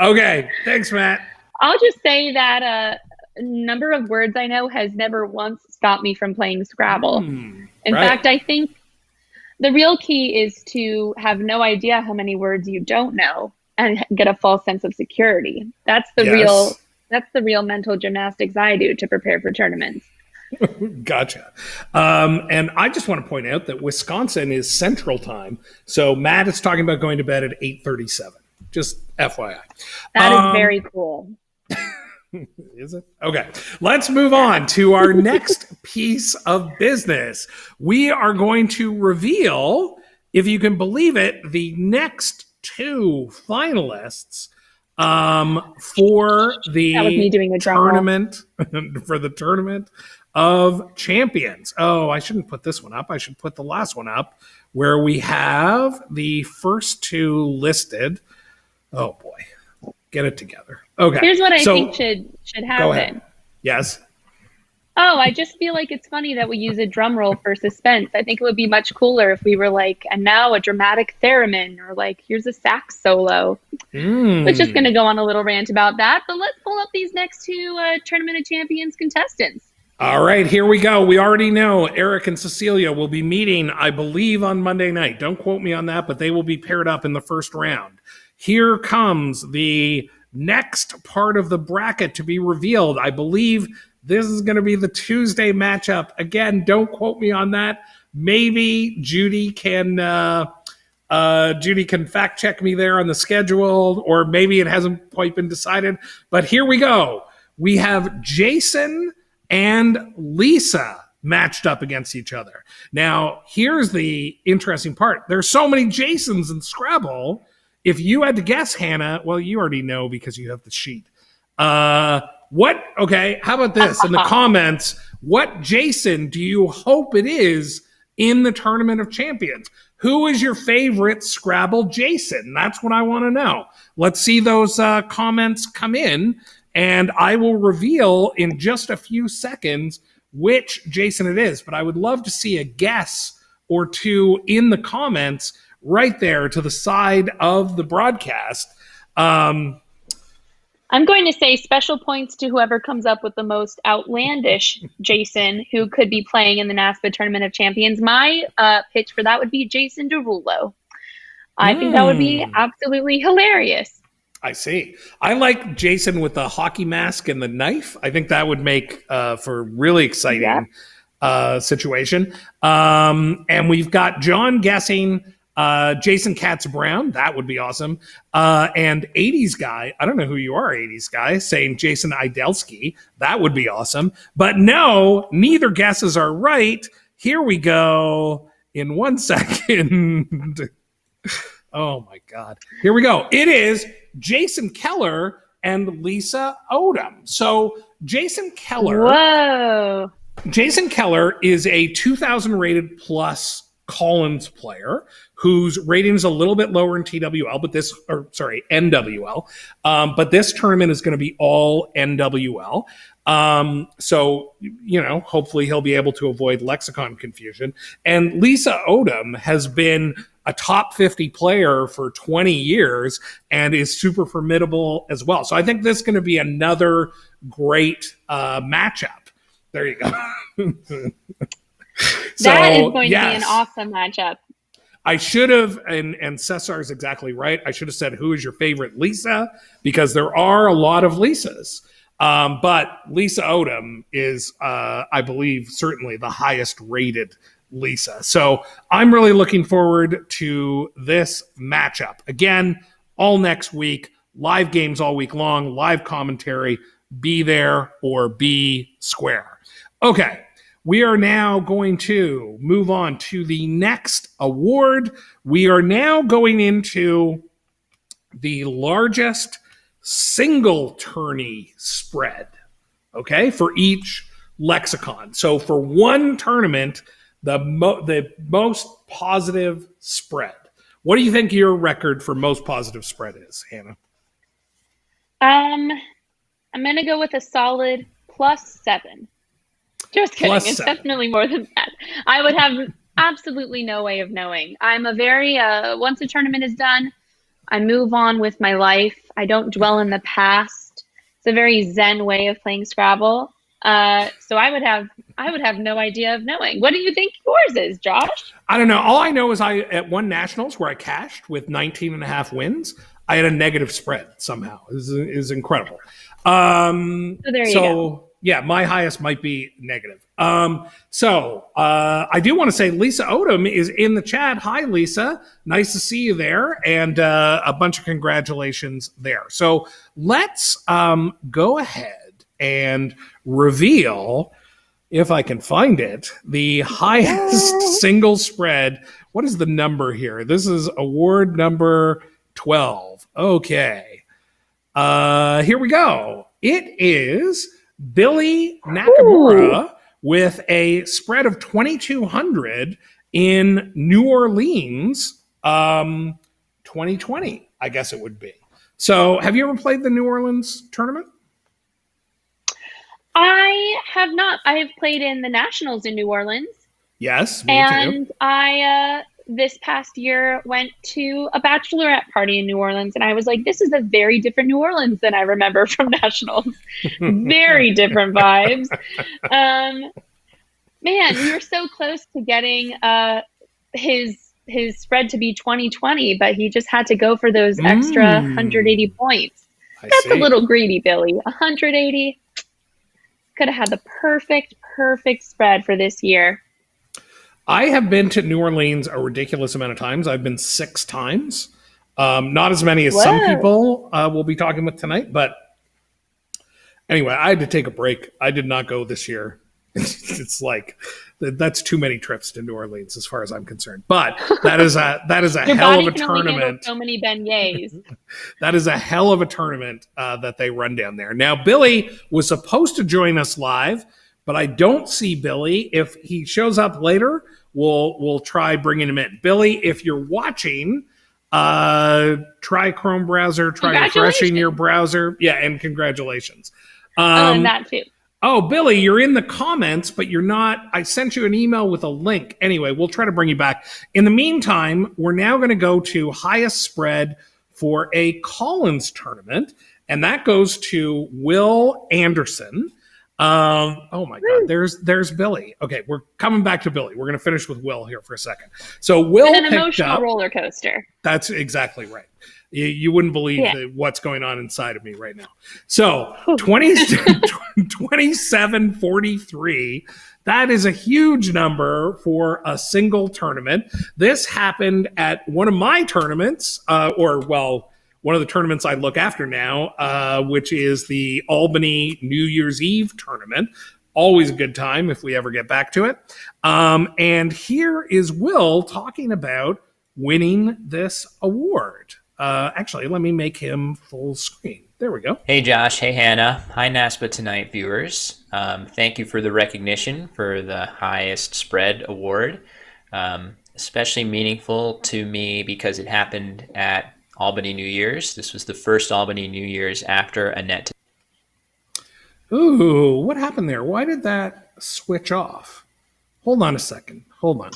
Okay. Thanks, Matt. I'll just say that number of words I know has never once stopped me from playing Scrabble. In fact, I think the real key is to have no idea how many words you don't know and get a false sense of security. That's the real mental gymnastics I do to prepare for tournaments. Gotcha. And I just want to point out that Wisconsin is Central Time. So Matt is talking about going to bed at 8:37. Just FYI. That is very cool. Is it? Okay. Let's move on to our next piece of business. We are going to reveal, if you can believe it, the next 2 finalists for the tournament for the Tournament of Champions. Oh, I shouldn't put this one up. I should put the last one up where we have the first 2 listed. Oh boy, get it together. Okay. Here's what I think should happen. Go ahead. Yes. Oh, I just feel like it's funny that we use a drum roll for suspense. I think it would be much cooler if we were like, and now a dramatic theremin, or like, here's a sax solo. We're just going to go on a little rant about that, but let's pull up these next 2 Tournament of Champions contestants. All right, here we go. We already know Eric and Cecilia will be meeting, I believe, on Monday night. Don't quote me on that, but they will be paired up in the first round. Here comes the next part of the bracket to be revealed. I believe this is going to be the Tuesday matchup. Again, don't quote me on that. Maybe Judy can fact check me there on the schedule, or maybe it hasn't quite been decided. But here we go. We have Jason and Lisa matched up against each other. Now, here's the interesting part. There's so many Jasons in Scrabble. If you had to guess, Hannah, well, you already know because you have the sheet. Okay, how about this? In the comments, what Jason do you hope it is in the Tournament of Champions? Who is your favorite Scrabble Jason? That's what I want to know. Let's see those comments come in, and I will reveal in just a few seconds which Jason it is. But I would love to see a guess or 2 in the comments right there to the side of the broadcast. I'm going to say special points to whoever comes up with the most outlandish Jason who could be playing in the NASPA Tournament of Champions. My pitch for that would be Jason Derulo. I think that would be absolutely hilarious. I see. I like Jason with the hockey mask and the knife. I think that would make for a really exciting situation. And we've got John guessing Jason Katz Brown, that would be awesome. And 80s guy, I don't know who you are, 80s guy, saying Jason Idelsky, that would be awesome. But no, neither guesses are right. Here we go in 1 second. Oh my God. Here we go. It is Jason Keller and Lisa Odom. So Jason Keller. Whoa. Jason Keller is a 2,000 rated plus Collins player whose rating is a little bit lower in NWL, but this tournament is going to be all NWL. So, hopefully he'll be able to avoid lexicon confusion. And Lisa Odom has been a top 50 player for 20 years and is super formidable as well. So I think this is going to be another great matchup. There you go. That is going to be an awesome matchup. I should have, and Cesar is exactly right. I should have said, who is your favorite Lisa? Because there are a lot of Lisas. But Lisa Odom is, I believe, certainly the highest rated Lisa. So I'm really looking forward to this matchup. Again, all next week, live games all week long, live commentary. Be there or be square. Okay. We are now going to move on to the next award. We are now going into the largest single tourney spread, okay, for each lexicon. So for one tournament, the most positive spread. What do you think your record for most positive spread is, Hannah? I'm going to go with a solid +7. Just kidding. It's definitely more than that. I would have absolutely no way of knowing. I'm a very, once a tournament is done, I move on with my life. I don't dwell in the past. It's a very zen way of playing Scrabble. So I would have no idea of knowing. What do you think yours is, Josh? I don't know. All I know is at one Nationals where I cashed with 19.5 wins, I had a negative spread somehow. It is incredible. So there you go. Yeah, my highest might be negative. I do want to say Lisa Odom is in the chat. Hi, Lisa. Nice to see you there. And a bunch of congratulations there. So let's go ahead and reveal, if I can find it, the highest single spread. What is the number here? This is award number 12. Okay. Here we go. It is Billy Nakamura with a spread of 2,200 in New Orleans 2020, I guess it would be. So have you ever played the New Orleans tournament? I have not. I have played in the Nationals in New Orleans. Yes, me and too. I this past year went to a bachelorette party in New Orleans, and I was like, this is a very different New Orleans than I remember from Nationals. Very different vibes. Man, we were so close to getting his spread to be 2020, but he just had to go for those extra 180 points. That's a little greedy, Billy. 180 could have had the perfect spread for this year. I have been to New Orleans a ridiculous amount of times. I've been 6 times. Not as many as some people will be talking with tonight. But anyway, I had to take a break. I did not go this year. It's like, that's too many trips to New Orleans as far as I'm concerned. But that is a hell of a tournament. So many beignets. That is a hell of a tournament that they run down there. Now, Billy was supposed to join us live, but I don't see Billy. If he shows up later, we'll try bringing him in. Billy, if you're watching, try Chrome browser, try refreshing your browser. Yeah, and congratulations. And that too. Oh, Billy, you're in the comments, but you're not. I sent you an email with a link. Anyway, we'll try to bring you back. In the meantime, we're now going to go to highest spread for a Collins tournament, and that goes to Will Anderson. Oh my God, there's Billy. Okay, we're coming back to Billy. We're going to finish with Will here for a second. So Will an emotional roller coaster. That's exactly right. You wouldn't believe what's going on inside of me right now. So 27-43 That is a huge number for a single tournament. This happened at one of my tournaments, one of the tournaments I look after now, which is the Albany New Year's Eve tournament. Always a good time if we ever get back to it. And here is Will talking about winning this award. Actually, let me make him full screen. There we go. Hey, Josh. Hey, Hannah. Hi, NASPA Tonight viewers. Thank you for the recognition for the highest spread award. Especially meaningful to me because it happened at Albany New Year's. This was the first Albany New Year's after Annette. Ooh, what happened there? Why did that switch off? Hold on a second. Hold on.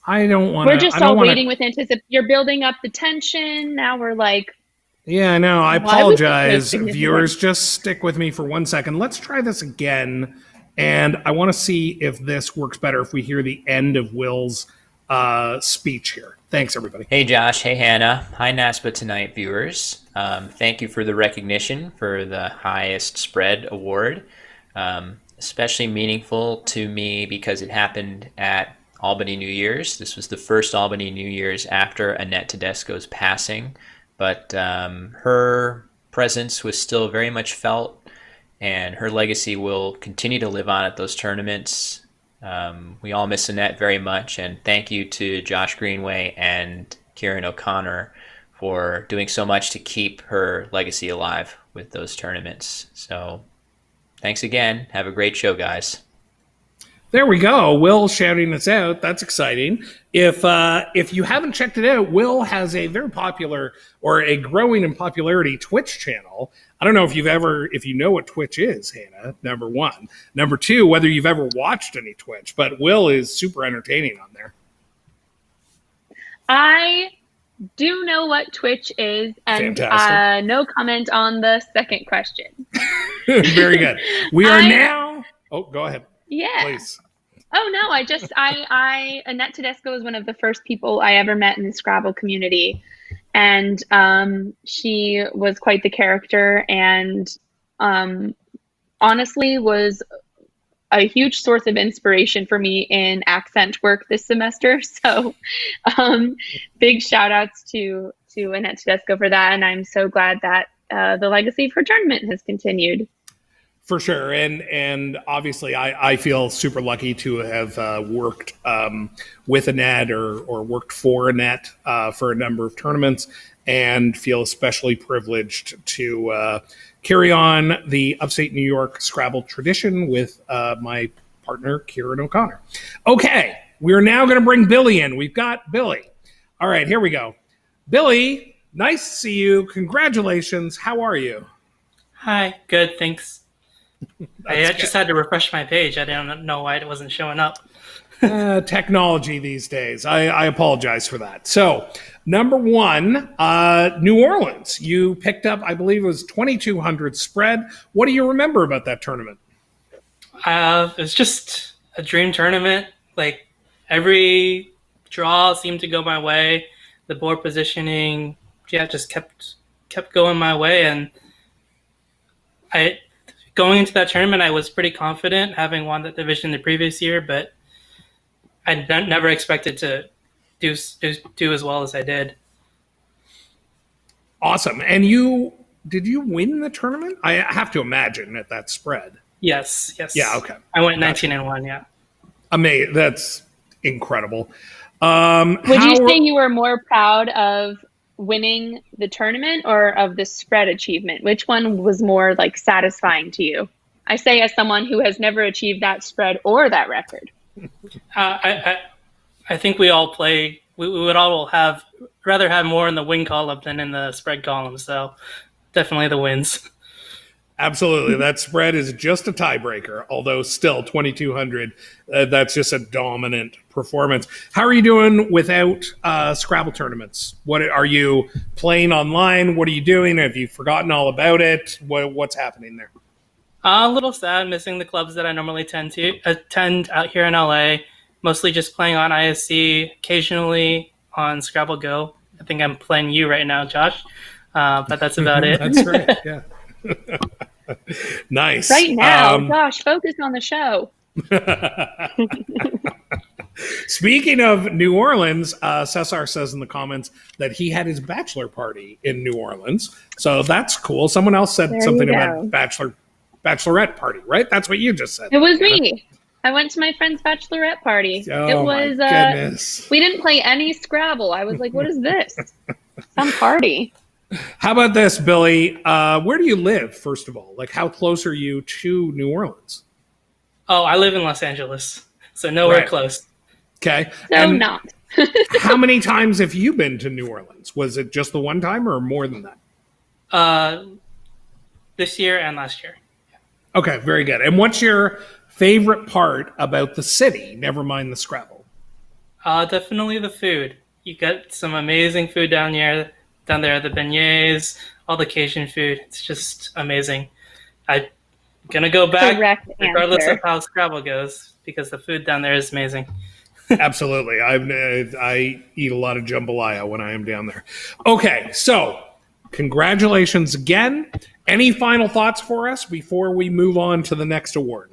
I don't want to. We're just all waiting with anticipation. You're building up the tension. Now we're like. Yeah, I know. I apologize. Viewers, just stick with me for 1 second. Let's try this again. And I want to see if this works better if we hear the end of Will's speech here. Thanks, everybody. Hey, Josh. Hey, Hannah. Hi, NASPA Tonight viewers. Thank you for the recognition for the highest spread award. Especially meaningful to me because it happened at Albany New Year's. This was the first Albany New Year's after Annette Tedesco's passing, but her presence was still very much felt, and her legacy will continue to live on at those tournaments. We all miss Annette very much, and thank you to Josh Greenway and Kieran O'Connor for doing so much to keep her legacy alive with those tournaments. So thanks again. Have a great show, guys. There we go. Will shouting us out. That's exciting. If you haven't checked it out, Will has a very popular or a growing in popularity Twitch channel. I don't know if you know what Twitch is, Hannah, number one. Number two, whether you've ever watched any Twitch, but Will is super entertaining on there. I do know what Twitch is, and no comment on the second question. Very good. We are now. Oh, go ahead. Yeah. Please. Oh no, Annette Tedesco was one of the first people I ever met in the Scrabble community. And she was quite the character and honestly was a huge source of inspiration for me in accent work this semester. So big shout outs to Annette Tedesco for that. And I'm so glad that the legacy of her tournament has continued. For sure. And obviously I feel super lucky to have worked with Annette or worked for Annette for a number of tournaments, and feel especially privileged to carry on the upstate New York Scrabble tradition with my partner, Kieran O'Connor. Okay, we're now going to bring Billy in. We've got Billy. All right, here we go. Billy, nice to see you. Congratulations. How are you? Hi, good, thanks. I just had to refresh my page. I didn't know why it wasn't showing up. Technology these days. I apologize for that. So, number one, New Orleans. You picked up, I believe it was 2,200 spread. What do you remember about that tournament? It was just a dream tournament. Like, every draw seemed to go my way. The board positioning, just kept going my way. And going into that tournament, I was pretty confident, having won that division the previous year, but I never expected to do as well as I did. Awesome. And did you win the tournament? I have to imagine at that spread. Yes. Yeah, okay. I went 19-1, yeah. Amazing. That's incredible. Would you say you were more proud of winning the tournament or of the spread achievement? Which one was more like satisfying to you? I say as someone who has never achieved that spread or that record. I think we all we would all rather have more in the win column than in the spread column. So definitely the wins. Absolutely. That spread is just a tiebreaker, although still 2,200. That's just a dominant performance. How are you doing without Scrabble tournaments? What are you playing online? What are you doing? Have you forgotten all about it? What's happening there? A little sad, missing the clubs that I normally attend out here in LA. Mostly just playing on ISC, occasionally on Scrabble Go. I think I'm playing you right now, Josh. But that's about it. That's right. Yeah. Nice. Right now, Josh, focus on the show. Speaking of New Orleans, Cesar says in the comments that he had his bachelor party in New Orleans. So that's cool. Someone else said something about bachelorette party, right? That's what you just said. It was me. I went to my friend's bachelorette party. Oh, it was, my goodness. We didn't play any Scrabble. I was like, what is this? Some party. How about this, Billy? Where do you live, first of all? Like, how close are you to New Orleans? Oh, I live in Los Angeles, so nowhere close. Okay. So and not. how many times have you been to New Orleans? Was it just the one time or more than that? This year and last year. Okay, very good. And what's your favorite part about the city? Never mind the Scrabble. Definitely the food. You get some amazing food down there. The beignets, all the Cajun food. It's just amazing. I'm gonna go back regardless of how Scrabble goes because the food down there is amazing. Absolutely. I eat a lot of jambalaya when I am down there. Okay, so congratulations again. Any final thoughts for us before we move on to the next award?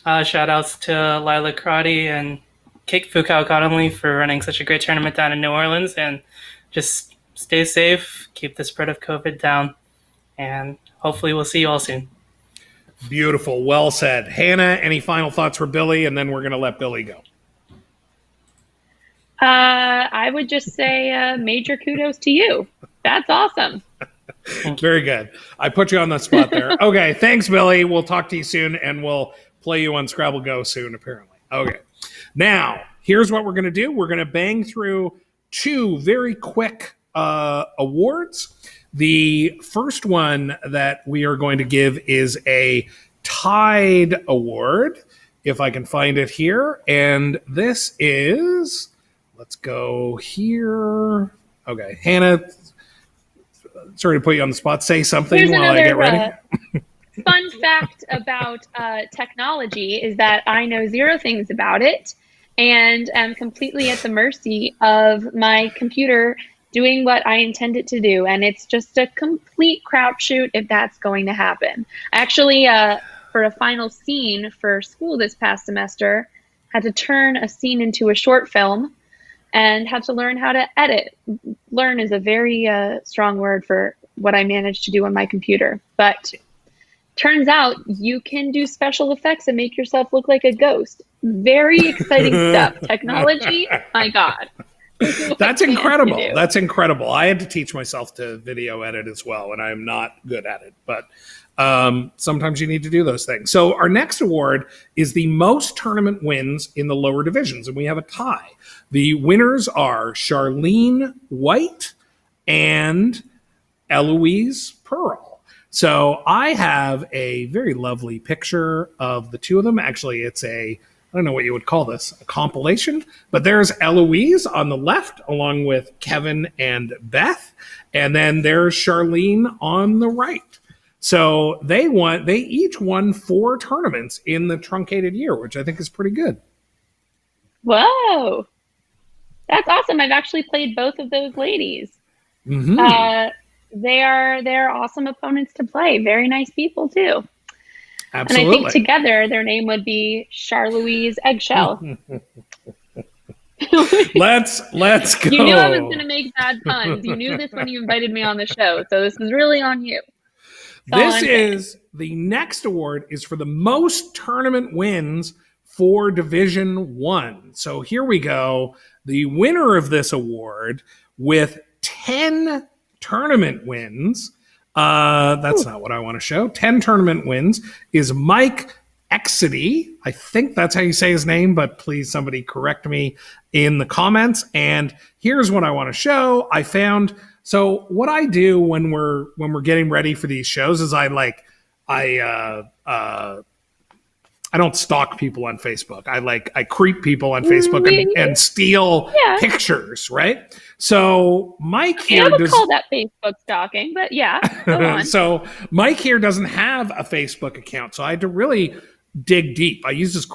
Shout outs to Lila Crotty and Kate Fukao Connolly for running such a great tournament down in New Orleans, and just stay safe, keep the spread of COVID down, and hopefully we'll see you all soon. Beautiful. Well said. Hannah, any final thoughts for Billy? And then we're going to let Billy go. I would just say major kudos to you. That's awesome. Very good. I put you on the spot there. Okay, thanks, Billy. We'll talk to you soon, and we'll play you on Scrabble Go soon, apparently. Okay. Now, here's what we're going to do. We're going to bang through two very quick awards. The first one that we are going to give is a Tide Award, if I can find it here. And this is, let's go here. Okay, Hannah, sorry to put you on the spot. Say something Here's while I get ready. Fun fact about technology is that I know zero things about it and am completely at the mercy of my computer doing what I intend it to do. And it's just a complete crapshoot if that's going to happen. Actually, for a final scene for school this past semester, had to turn a scene into a short film and had to learn how to edit. Learn is a very strong word for what I managed to do on my computer. But turns out you can do special effects and make yourself look like a ghost. Very exciting stuff. Technology, my God. That's incredible. That's incredible. I had to teach myself to video edit as well, and I'm not good at it. But sometimes you need to do those things. So our next award is the most tournament wins in the lower divisions, and we have a tie. The winners are Charlene White and Eloise Pearl. So I have a very lovely picture of the two of them. Actually, it's I don't know what you would call this, a compilation, but there's Eloise on the left along with Kevin and Beth. And then there's Charlene on the right. So they each won 4 tournaments in the truncated year, which I think is pretty good. Whoa. That's awesome. I've actually played both of those ladies. Mm-hmm. They're awesome opponents to play. Very nice people too. Absolutely. And I think together their name would be Charlouise Eggshell. Let's go. You knew I was going to make bad puns. You knew this when you invited me on the show. So this is really on you. The next award is for the most tournament wins for Division 1. So here we go. The winner of this award with 10 tournament wins. That's not what I want to show. 10 tournament wins is Mike Exedy. I think that's how you say his name, but please somebody correct me in the comments. And here's what I want to show. So what I do when we're getting ready for these shows is I don't stalk people on Facebook. I creep people on Facebook and steal pictures, right? So Mike here I would call that Facebook stalking, but yeah, go on. So Mike here doesn't have a Facebook account, so I had to really dig deep. I used his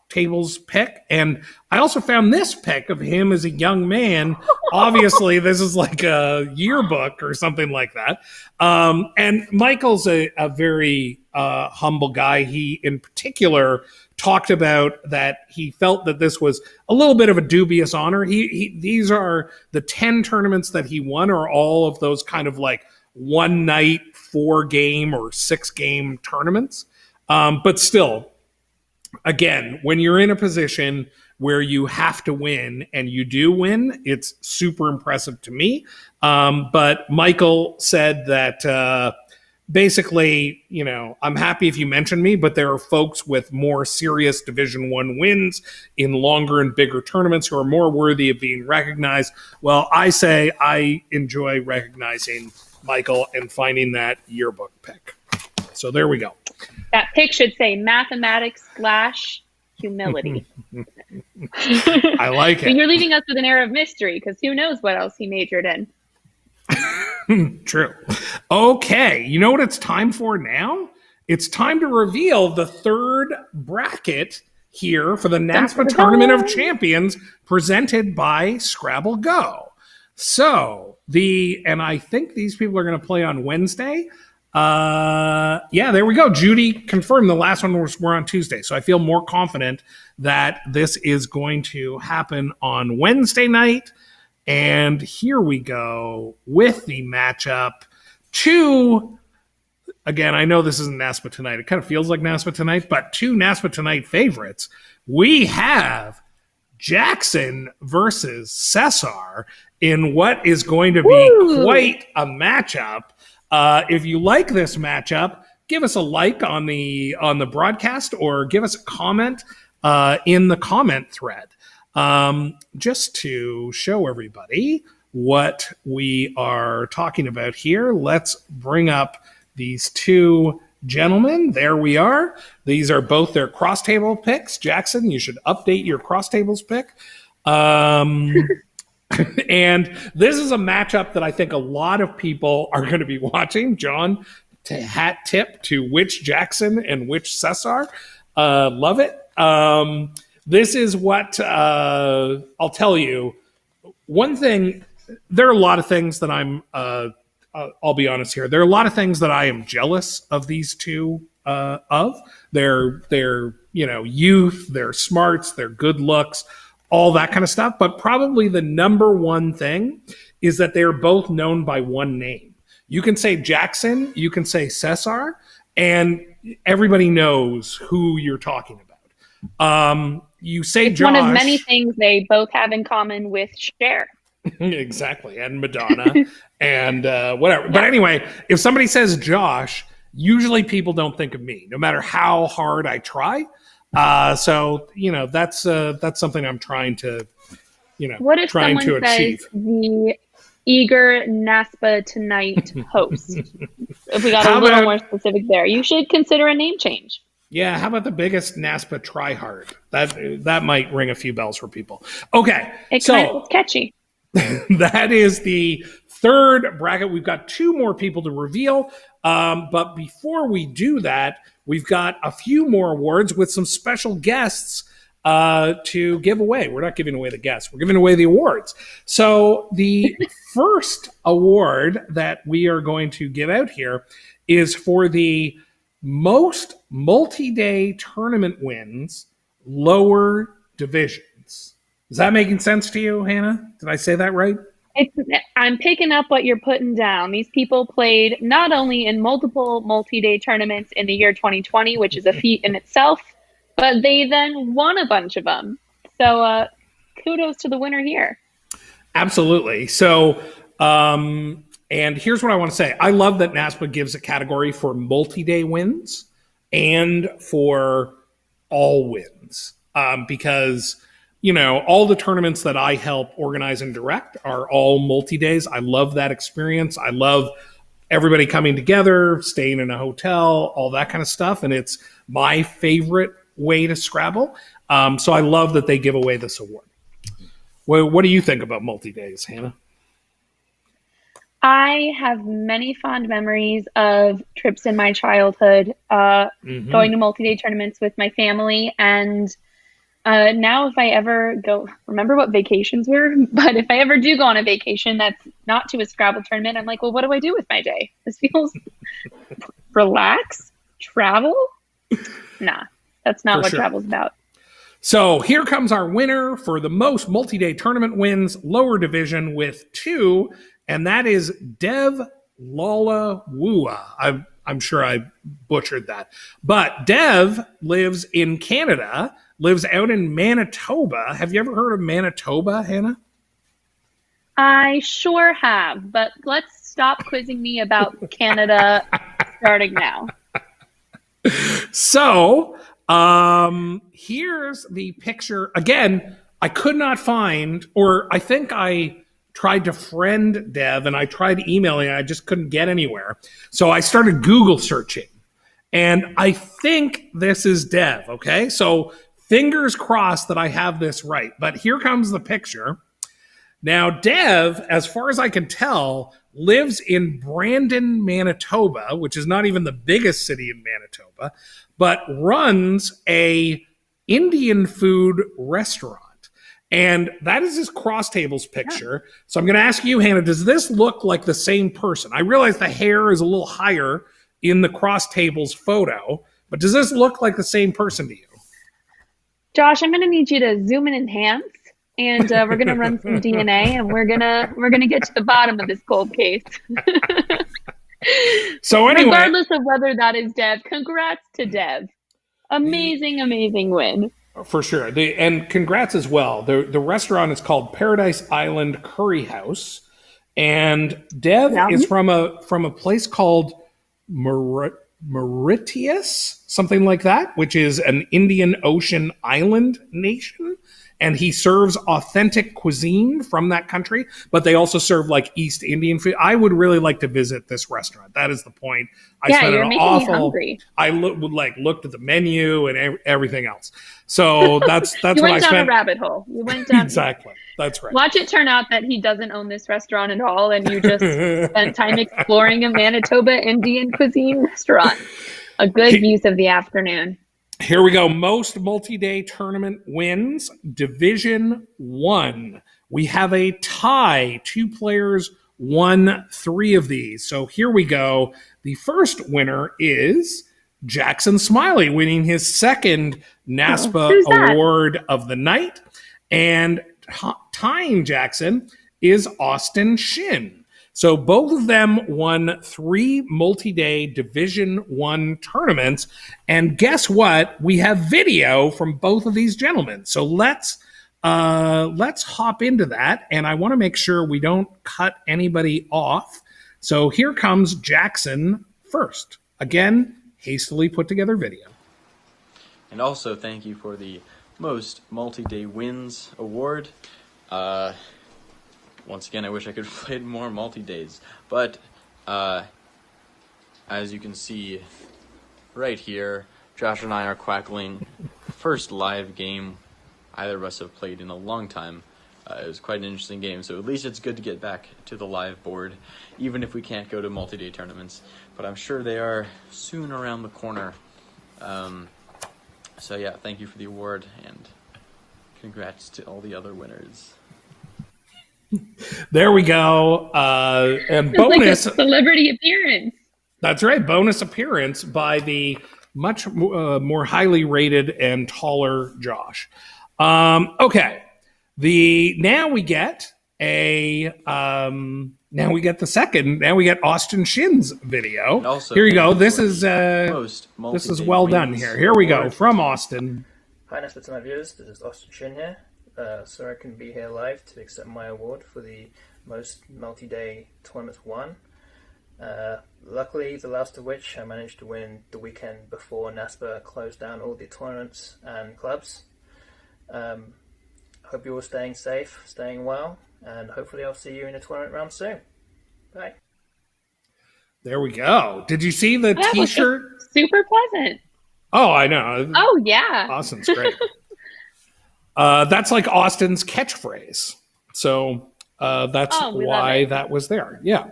Tables pick, and I also found this pic of him as a young man. Obviously, this is like a yearbook or something like that. And Michael's a very humble guy. He, in particular, talked about that he felt that this was a little bit of a dubious honor. These are the 10 tournaments that he won, are all of those kind of like one night, 4-game or 6-game tournaments. But still, again, when you're in a position where you have to win and you do win, it's super impressive to me. But Michael said that basically, I'm happy if you mention me, but there are folks with more serious Division I wins in longer and bigger tournaments who are more worthy of being recognized. Well, I say I enjoy recognizing Michael and finding that yearbook pick. So there we go. That pic should say mathematics/humility. I like it. And you're leaving us with an air of mystery because who knows what else he majored in. True. Okay, you know what it's time for now? It's time to reveal the third bracket here for the NASPA Tournament of Champions presented by Scrabble Go. So, and I think these people are going to play on Wednesday. Yeah, there we go. Judy confirmed the last one were on Tuesday. So I feel more confident that this is going to happen on Wednesday night. And here we go with the matchup. Again, I know this isn't NASPA Tonight. It kind of feels like NASPA Tonight, but 2 NASPA Tonight favorites. We have Jackson versus Cesar in what is going to be quite a matchup. If you like this matchup, give us a like on the broadcast or give us a comment in the comment thread. Just to show everybody what we are talking about here, let's bring up these 2 gentlemen. There we are. These are both their cross table picks. Jackson, you should update your cross tables pick. And this is a matchup that I think a lot of people are going to be watching. John, hat tip to which Jackson and which Cesar. Love it. This is what I'll tell you. One thing, there are a lot of things that I'll be honest here. There are a lot of things that I am jealous of these 2 of. Their youth, their smarts, their good looks, all that kind of stuff. But probably the number one thing is that they're both known by one name. You can say Jackson, you can say Cesar, and everybody knows who you're talking about. You say it's Josh. One of many things they both have in common with Cher. Exactly. And Madonna and whatever. Yeah. But anyway, if somebody says Josh, usually people don't think of me, no matter how hard I try. So that's something I'm trying to what if trying someone to achieve. Says the eager NASPA Tonight host? If we got a little more specific there, you should consider a name change. Yeah, how about the biggest NASPA tryhard? That might ring a few bells for people. Okay, it's catchy. That is the third bracket. We've got 2 more people to reveal, but before we do that, we've got a few more awards with some special guests to give away. We're not giving away the guests. We're giving away the awards. So the first award that we are going to give out here is for the most multi-day tournament wins, lower divisions. Is that making sense to you, Hannah? Did I say that right? I'm picking up what you're putting down. These people played not only in multiple multi-day tournaments in the year 2020, which is a feat in itself, but they then won a bunch of them. So kudos to the winner here. Absolutely. So, and here's what I want to say. I love that NASPA gives a category for multi-day wins and for all wins because all the tournaments that I help organize and direct are all multi-days. I love that experience. I love everybody coming together, staying in a hotel, all that kind of stuff. And it's my favorite way to Scrabble. So I love that they give away this award. Well, what do you think about multi-days, Hannah? I have many fond memories of trips in my childhood, going to multi-day tournaments with my family. And Now, if I ever go, remember what vacations were, but if I ever do go on a vacation that's not to a Scrabble tournament, I'm like, well, what do I do with my day? This feels relax, travel. Nah, that's not what travel's about. So here comes our winner for the most multi-day tournament wins, lower division with 2, and that is Dev Lalawua. I'm sure I butchered that. But Dev lives in Canada, lives out in Manitoba. Have you ever heard of Manitoba, Hannah? I sure have, but let's stop quizzing me about Canada starting now. So, here's the picture. Again, I could not find, or I think I tried to friend Dev and I tried emailing, and I just couldn't get anywhere. So I started Google searching, and I think this is Dev. Okay. So fingers crossed that I have this right, but here comes the picture. Now, Dev, as far as I can tell, lives in Brandon, Manitoba, which is not even the biggest city in Manitoba, but runs a Indian food restaurant. And that is his cross tables picture. Yeah. So I'm going to ask you, Hannah, does this look like the same person? I realize the hair is a little higher in the cross tables photo, but does this look like the same person to you? Josh, I'm going to need you to zoom in and enhance, and we're going to run some DNA, and we're gonna get to the bottom of this cold case. So anyway, regardless of whether that is Dev, congrats to Dev. Amazing win. For sure. And congrats as well. The restaurant is called Paradise Island Curry House, and Dev is from a place called Mauritius, something like that, which is an Indian Ocean island nation. And he serves authentic cuisine from that country, but they also serve like East Indian food. I would really like to visit this restaurant. That is the point. You're making me hungry. I looked at the menu and everything else. So that's you what I went down spent. A rabbit hole. You went down Exactly. That's right. Watch it turn out that he doesn't own this restaurant at all, and you just spent time exploring a Manitoba Indian cuisine restaurant. A good use of the afternoon. Here we go. Most multi-day tournament wins. Division 1. We have a tie. 2 players won 3 of these. So here we go. The first winner is Jackson Smiley, winning his second NASPA award of the night. And tying Jackson is Austin Shin. So both of them won 3 multi-day Division 1 tournaments. And guess what? We have video from both of these gentlemen. So let's hop into that. And I want to make sure we don't cut anybody off. So here comes Jackson first. Again, hastily put together video. And also thank you for the most multi-day wins award. Once again, I wish I could have played more multi-days, but as you can see right here, Josh and I are quackling. First live game either of us have played in a long time. It was quite an interesting game, so at least it's good to get back to the live board, even if we can't go to multi-day tournaments, but I'm sure they are soon around the corner. So yeah, thank you for the award, and congrats to all the other winners. There we go. And bonus like a celebrity appearance. That's right. Bonus appearance by the much more highly rated and taller Josh. Okay. Now we get the second. Now we get Austin Shin's video. Also, here you go. This is well done here. Here we go from Austin. Hi, NASPA Tournament viewers. This is Austin Shin here. So I can be here live to accept my award for the most multi-day tournaments won. Luckily, the last of which I managed to win the weekend before NASPA closed down all the tournaments and clubs. Hope you're all staying safe, staying well, and hopefully I'll see you in a tournament round soon. Bye. There we go. Did you see the T-shirt? Super pleasant. Oh, I know. Oh, yeah. Austin's great. That's like Austin's catchphrase. So that's why that was there. Yeah.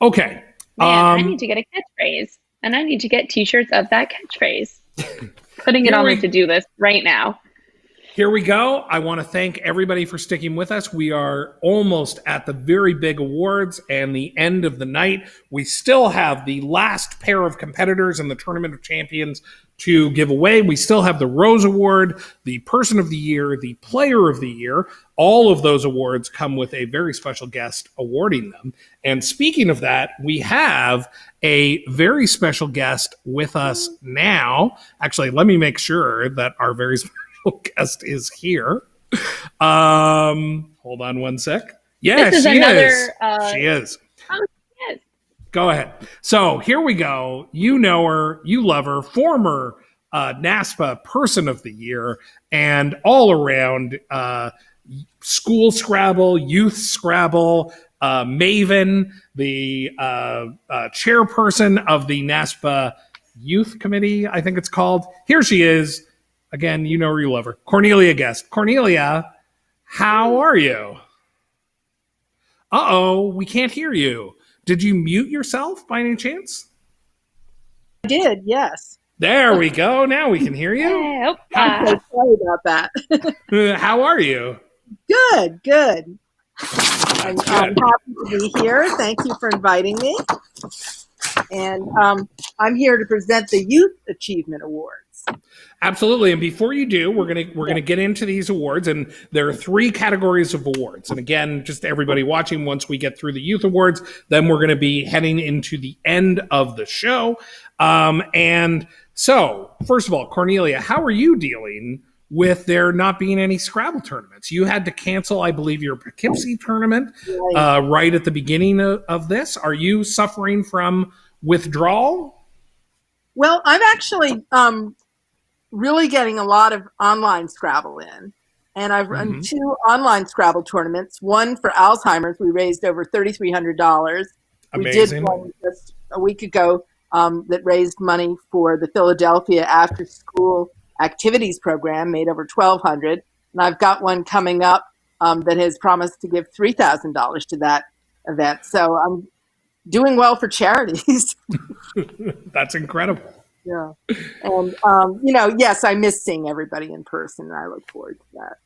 Okay. Man, I need to get a catchphrase, and I need to get T-shirts of that catchphrase. Putting it on my to-do list right now. Here we go. I want to thank everybody for sticking with us. We are almost at the very big awards and the end of the night. We still have the last pair of competitors in the Tournament of Champions to give away. We still have the Rose Award, the Person of the Year, the Player of the Year. All of those awards come with a very special guest awarding them. And speaking of that, we have a very special guest with us now. Actually, let me make sure that our very special guest is here. Hold on one sec. Yeah, This is she another, is. She is. Oh, yes. Go ahead. So here we go. You know her, you love her, former NASPA Person of the Year, and all around school Scrabble, youth Scrabble, Maven, the chairperson of the NASPA Youth Committee, I think it's called. Here she is. Again, you know her, you love her. Cornelia Guest. Cornelia, how are you? Uh-oh, we can't hear you. Did you mute yourself by any chance? I did, yes. There we go. Now we can hear you. Yeah, I'm so sorry about that. How are you? Good, good. I'm happy to be here. Thank you for inviting me. And I'm here to present the Youth Achievement Awards. Absolutely. And before you do, we're gonna get into these awards, and there are 3 categories of awards. And again, just everybody watching, once we get through the youth awards, then we're gonna be heading into the end of the show. And so, first of all, Cornelia, how are you dealing with there not being any Scrabble tournaments? You had to cancel, I believe, your Poughkeepsie tournament right at the beginning of this. Are you suffering from withdrawal? Well, I'm actually really getting a lot of online Scrabble in. And I've run 2 online Scrabble tournaments. One for Alzheimer's, we raised over $3,300. Amazing. We did one just a week ago that raised money for the Philadelphia After School Activities Program, made over $1,200. And I've got one coming up that has promised to give $3,000 to that event. So I'm doing well for charities. That's incredible. Yeah. And, yes, I miss seeing everybody in person, and I look forward to that.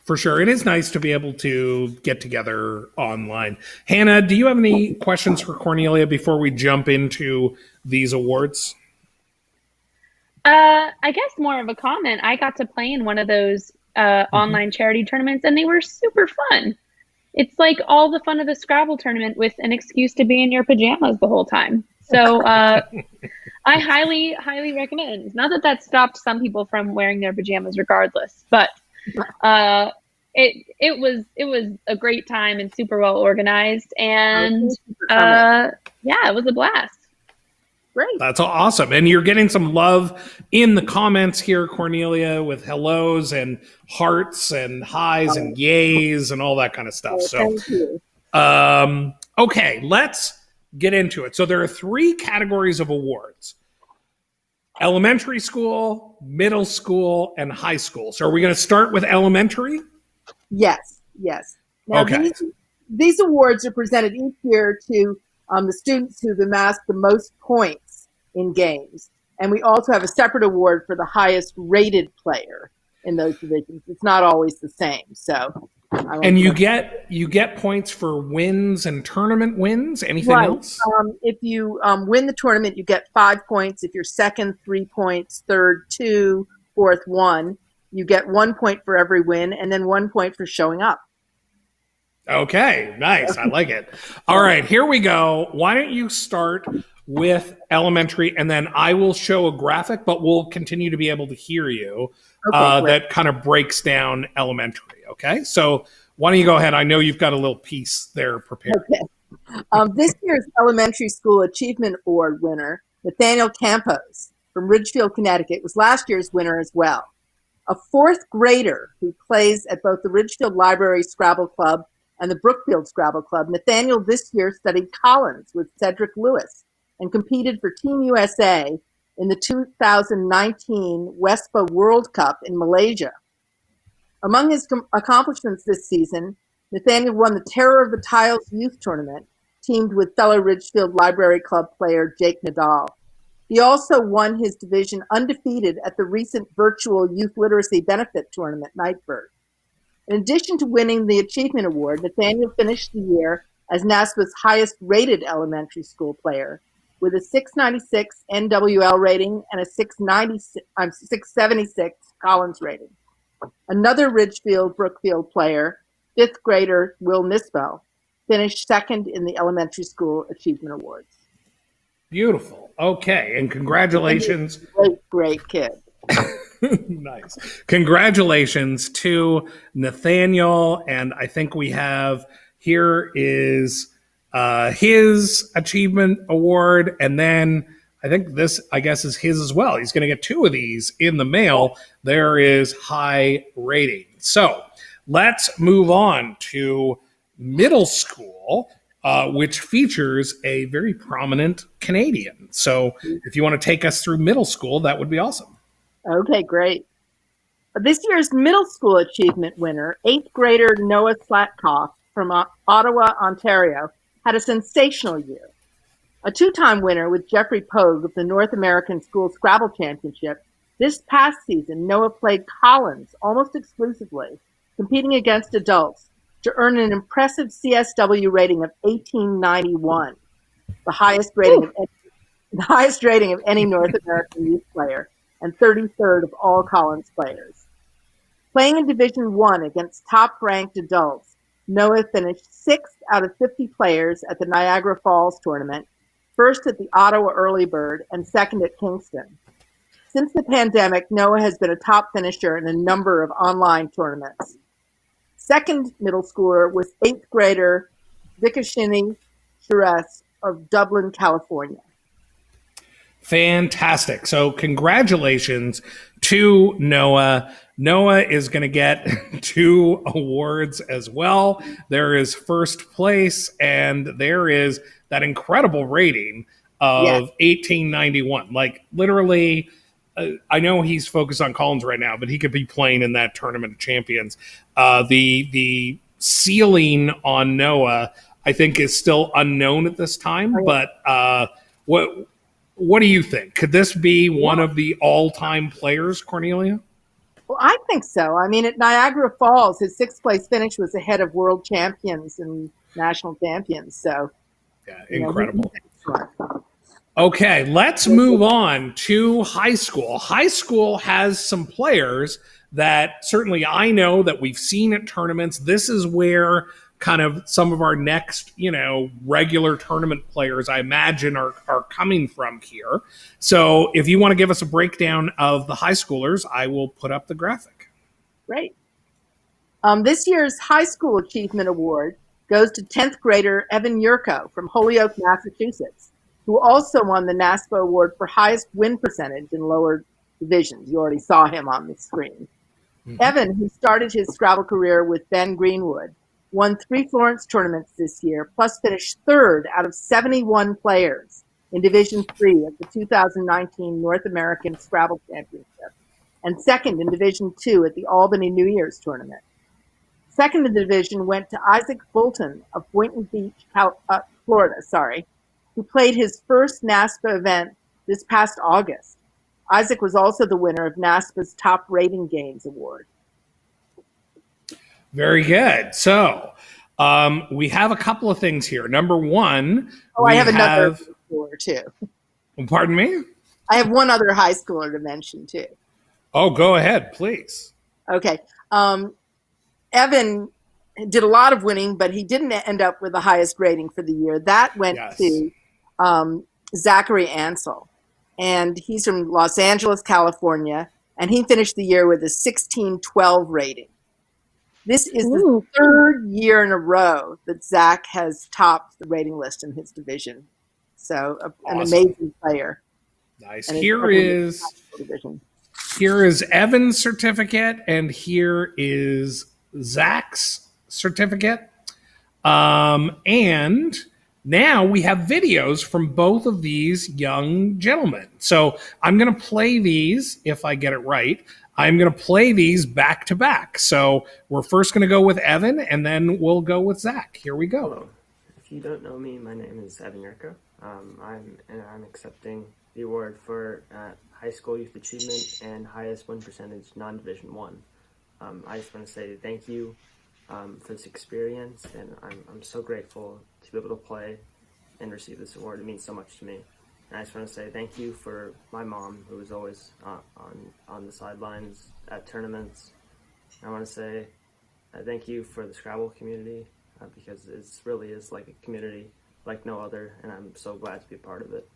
For sure. It is nice to be able to get together online. Hannah, do you have any questions for Cornelia before we jump into these awards? I guess more of a comment. I got to play in one of those online charity tournaments, and they were super fun. It's like all the fun of a Scrabble tournament with an excuse to be in your pajamas the whole time. So I highly, highly recommend. Not that that stopped some people from wearing their pajamas regardless, but it was a great time and super well organized, and it was a blast. Great. That's awesome. And you're getting some love in the comments here, Cornelia, with hellos and hearts and highs and yays and all that kind of stuff. Thank you. Okay, let's get into it. So there are 3 categories of awards: elementary school, middle school, and high school. So are we going to start with elementary? Yes. Now, Okay. these awards are presented each year to the students who've amassed the most points in games. And we also have a separate award for the highest rated player in those divisions. It's not always the same. So, and you get points for wins and tournament wins. Anything else? If you win the tournament, you get 5 points. If you're second, 3 points. Third, 2. Fourth, 1. You get 1 point for every win, and then 1 point for showing up. Okay, nice. I like it. All right, here we go. Why don't you start with elementary, and then I will show a graphic, but we'll continue to be able to hear you. That kind of breaks down elementary. Okay, so why don't you go ahead? I know you've got a little piece there prepared. Okay. This year's Elementary School Achievement Award winner, Nathaniel Campos from Ridgefield, Connecticut, was last year's winner as well. A 4th grader who plays at both the Ridgefield Library Scrabble Club and the Brookfield Scrabble Club, Nathaniel this year studied Collins with Cedric Lewis and competed for Team USA in the 2019 WESPA World Cup in Malaysia. Among his accomplishments this season, Nathaniel won the Terror of the Tiles Youth Tournament, teamed with fellow Ridgefield Library Club player Jake Nadal. He also won his division undefeated at the recent virtual Youth Literacy Benefit Tournament, Nightbird. In addition to winning the Achievement Award, Nathaniel finished the year as NASPA's highest-rated elementary school player, with a 696 NWL rating and a 676 Collins rating. Another Ridgefield Brookfield player, fifth grader Will Nispel, finished second in the Elementary School Achievement Awards. Beautiful. Okay, and congratulations. Great kid. Nice. Congratulations to Nathaniel, and I think we have here is his achievement award, and then I think this, I guess, is his as well. He's going to get two of these in the mail. There is high rating. So let's move on to middle school, which features a very prominent Canadian. So if you want to take us through middle school, that would be awesome. Okay, great. This year's middle school achievement winner, eighth grader Noah Slatkoff from Ottawa, Ontario, had a sensational year. A two-time winner with Jeffrey Pogue of the North American School Scrabble Championship, this past season, Noah played Collins almost exclusively, competing against adults to earn an impressive CSW rating of 1891, the highest rating of any North American youth player, and 33rd of all Collins players. Playing in Division I against top-ranked adults, Noah finished 6th out of 50 players at the Niagara Falls tournament, first at the Ottawa Early Bird, and second at Kingston. Since the pandemic, Noah has been a top finisher in a number of online tournaments. Second middle schooler was 8th grader Vikashini Shires of Dublin, California. Fantastic. So congratulations to Noah. Noah is going to get 2 awards as well. There is first place, and there is that incredible rating of 1891. Like, literally, I know he's focused on Collins right now, but he could be playing in that Tournament of Champions. The ceiling on Noah, I think, is still unknown at this time. But what do you think? Could this be one of the all-time players, Cornelia? Well, I think so. I mean, at Niagara Falls, his 6th place finish was ahead of world champions and national champions. So, yeah, incredible. Okay, let's move on to high school. High school has some players that certainly I know that we've seen at tournaments. This is where kind of some of our next, regular tournament players, I imagine, are coming from here. So if you want to give us a breakdown of the high schoolers, I will put up the graphic. Great. This year's High School Achievement Award goes to 10th grader Evan Yurko from Holyoke, Massachusetts, who also won the NASPA Award for highest win percentage in lower divisions. You already saw him on the screen. Mm-hmm. Evan, who started his Scrabble career with Ben Greenwood, won 3 Florence tournaments this year, plus finished 3rd out of 71 players in Division III of the 2019 North American Scrabble Championship, and 2nd in Division II at the Albany New Year's tournament. 2nd in the division went to Isaac Bolton of Boynton Beach, Florida, who played his first NASPA event this past August. Isaac was also the winner of NASPA's Top Rating Games Award. Very good. So we have a couple of things here. Number one, I have another high schooler too. Pardon me? I have one other high schooler to mention too. Oh, go ahead, please. Okay. Evan did a lot of winning, but he didn't end up with the highest rating for the year. That went to Zachary Ansel. And he's from Los Angeles, California, and he finished the year with a 1612 rating. This is the 3rd year in a row that Zach has topped the rating list in his division. So an amazing player. Nice. Here is Evan's certificate, and here is Zach's certificate. And now we have videos from both of these young gentlemen. So I'm going to play these, if I get it right. I'm going to play these back to back. So we're first going to go with Evan, and then we'll go with Zach. Here we go. Hello. If you don't know me, my name is Evan Yurko. I'm accepting the award for high school youth achievement and highest win percentage non-Division One. I just want to say thank you for this experience, and I'm so grateful to be able to play and receive this award. It means so much to me. And I just want to say thank you for my mom, who was always on the sidelines at tournaments. I want to say thank you for the Scrabble community, because it really is like a community like no other, and I'm so glad to be a part of it.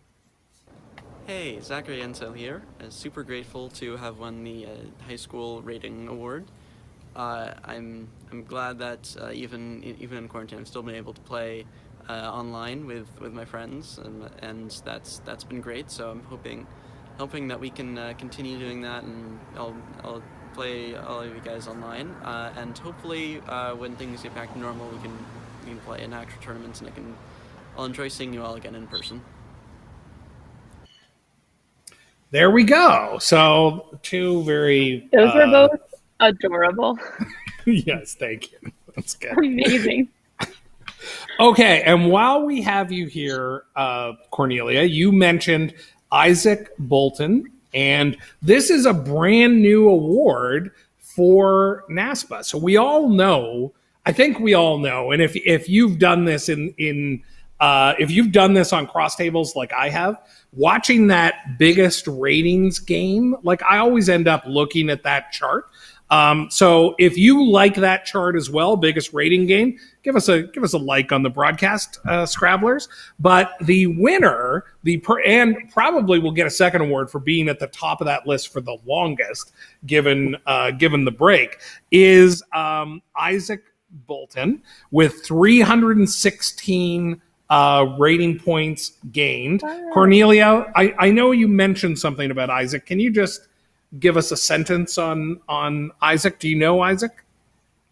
Hey, Zachary Ansel here. Super grateful to have won the high school rating award. I'm glad that even in quarantine, I've still been able to play online with my friends, and that's been great. So I'm hoping that we can continue doing that, and I'll play all of you guys online, and hopefully when things get back to normal, we can play in actual tournaments, and I'll enjoy seeing you all again in person. There we go. So two very Those were both adorable. Yes, thank you. That's good. Amazing. Okay, and while we have you here, Cornelia, you mentioned Isaac Bolton, and this is a brand new award for NASPA. So we all know, I think we all know, and if you've done this if you've done this on cross tables like I have, watching that biggest ratings game, like I always end up looking at that chart. So if you like that chart as well, biggest rating game, give us a like on the broadcast, Scrabblers. But the winner, and probably will get a second award for being at the top of that list for the longest, given the break, is Isaac Bolton with 316 rating points gained. Cornelia, I know you mentioned something about Isaac. Can you just give us a sentence on Isaac? Do you know Isaac?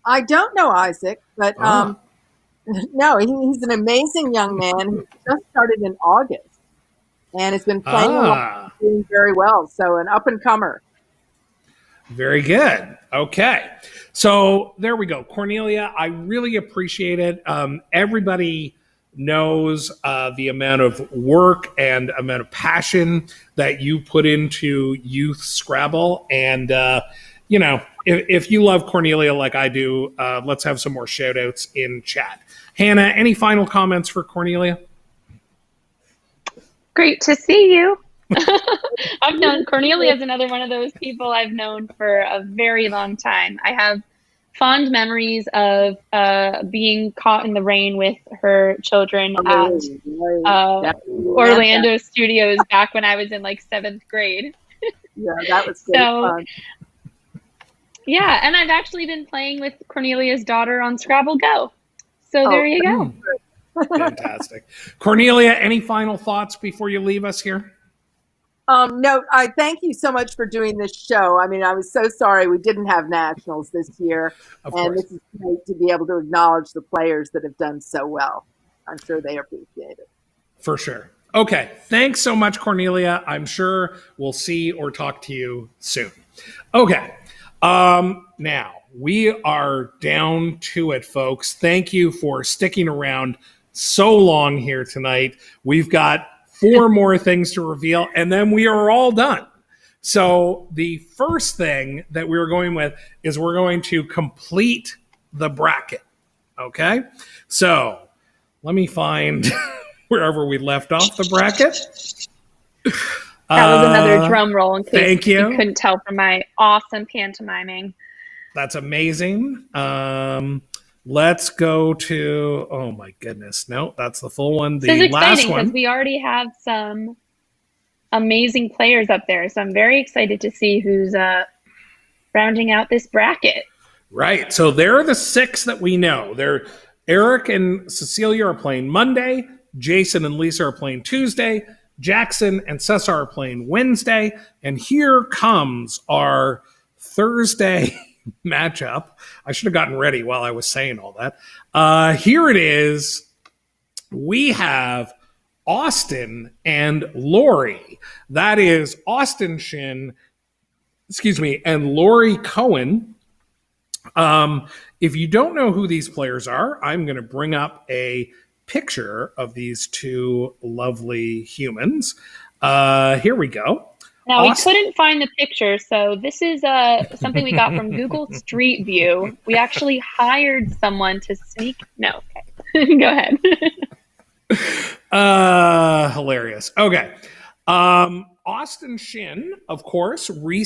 I don't know Isaac, but no, he's an amazing young man who just started in August and has been playing along, doing very well. So an up and comer. Very good. Okay. So there we go. Cornelia, I really appreciate it. Everybody knows the amount of work and amount of passion that you put into youth Scrabble. And, if you love Cornelia like I do, let's have some more shout outs in chat. Hannah, any final comments for Cornelia? Great to see you. I've known Cornelia is another one of those people I've known for a very long time. I have fond memories of being caught in the rain with her children at Orlando Studios back when I was in like 7th grade. Yeah, that was great fun. Yeah, and I've actually been playing with Cornelia's daughter on Scrabble Go. So there you go. Fantastic. Cornelia, any final thoughts before you leave us here? No, I thank you so much for doing this show. I mean, I was so sorry we didn't have nationals this year. And this is great to be able to acknowledge the players that have done so well. I'm sure they appreciate it. For sure. Okay. Thanks so much, Cornelia. I'm sure we'll see or talk to you soon. Okay. Now, we are down to it, folks. Thank you for sticking around so long here tonight. We've got 4 more things to reveal, and then we are all done. So the first thing that we're going with is we're going to complete the bracket. Okay? So let me find wherever we left off the bracket. That was another drum roll in case thank you. You couldn't tell from my awesome pantomiming. That's amazing. Let's go to, oh my goodness. No, that's the full one. The this is last exciting one. because we already have some amazing players up there. So I'm very excited to see who's rounding out this bracket. Right. So there are the 6 that we know. Eric and Cecilia are playing Monday. Jason and Lisa are playing Tuesday. Jackson and Cesar are playing Wednesday. And here comes our Thursday matchup. I should have gotten ready while I was saying all that. Here it is. We have Austin and Lori. That is Austin Shin, and Lori Cohen. If you don't know who these players are, I'm going to bring up a picture of these two lovely humans. Here we go. Now, Austin- we couldn't find the picture, so this is something we got from Google Street View. We actually hired someone to sneak. No, okay. Go ahead. Hilarious. Okay. Austin Shin, of course, fairly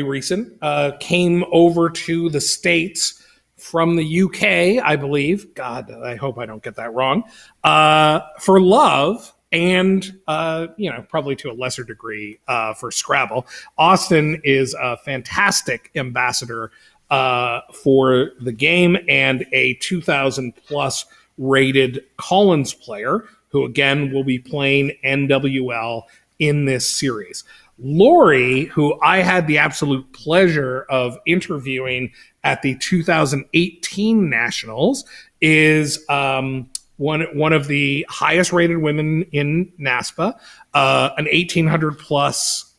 recent, came over to the States from the UK, I believe. God, I hope I don't get that wrong. For love and, probably to a lesser degree for Scrabble. Austin is a fantastic ambassador for the game and a 2,000 plus rated Collins player who, again, will be playing NWL in this series. Lori, who I had the absolute pleasure of interviewing at the 2018 Nationals, is one of the highest rated women in NASPA, an 1,800 plus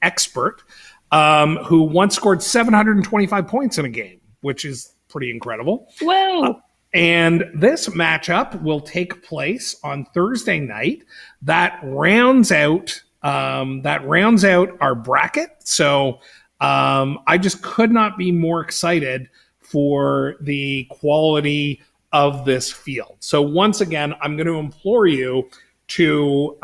expert, who once scored 725 points in a game, which is pretty incredible. Whoa. And this matchup will take place on Thursday night. That rounds out our bracket. So I just could not be more excited for the quality of this field. So once again, I'm going to implore you to.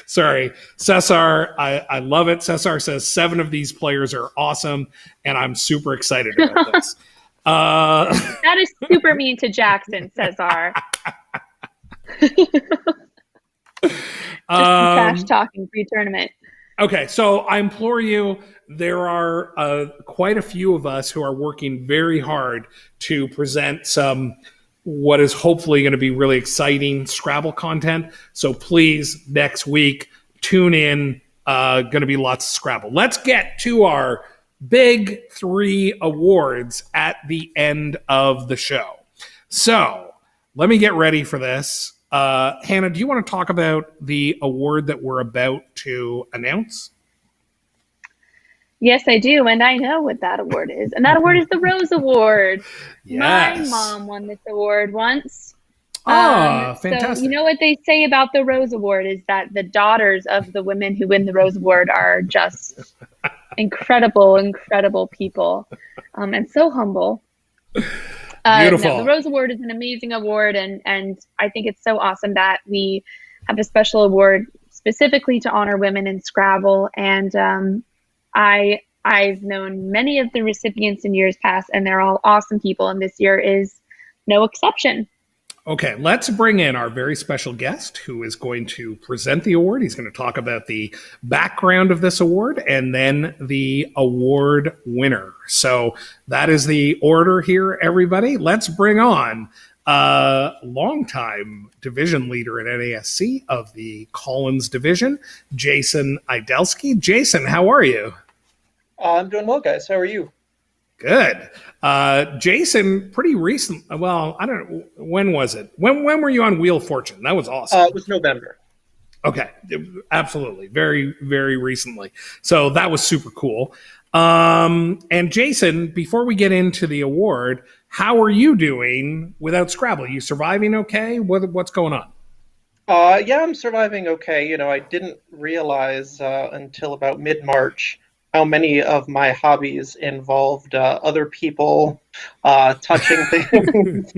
Sorry, Cesar, I love it. Cesar says 7 of these players are awesome, and I'm super excited about this. That is super mean to Jackson, Cesar. Just trash talking pre-tournament. Okay, so I implore you, there are quite a few of us who are working very hard to present some what is hopefully going to be really exciting Scrabble content. So please, next week, tune in. Going to be lots of Scrabble. Let's get to our big 3 awards at the end of the show. So let me get ready for this. Hannah, do you want to talk about the award that we're about to announce? Yes, I do. And I know what that award is. And that award is the Rose Award. Yes. My mom won this award once. Fantastic. So you know what they say about the Rose Award is that the daughters of the women who win the Rose Award are just incredible, incredible people, and so humble. Beautiful. No, the Rose Award is an amazing award, and I think it's so awesome that we have a special award specifically to honor women in Scrabble. And I've known many of the recipients in years past, and they're all awesome people, and this year is no exception. Okay, let's bring in our very special guest who is going to present the award. He's going to talk about the background of this award and then the award winner. So that is the order here, everybody. Let's bring on longtime division leader at NASC of the Collins division, Jason Idelsky. Jason, how are you? I'm doing well, guys. How are you? Good. Jason, pretty recent. Well, I don't know. When was it? When were you on Wheel of Fortune? That was awesome. It was November. Okay. Absolutely. Very, very recently. So that was super cool. And Jason, before we get into the award, how are you doing without Scrabble? Are you surviving okay? What's going on? Yeah, I'm surviving okay. You know, I didn't realize until about mid-March how many of my hobbies involved other people touching things.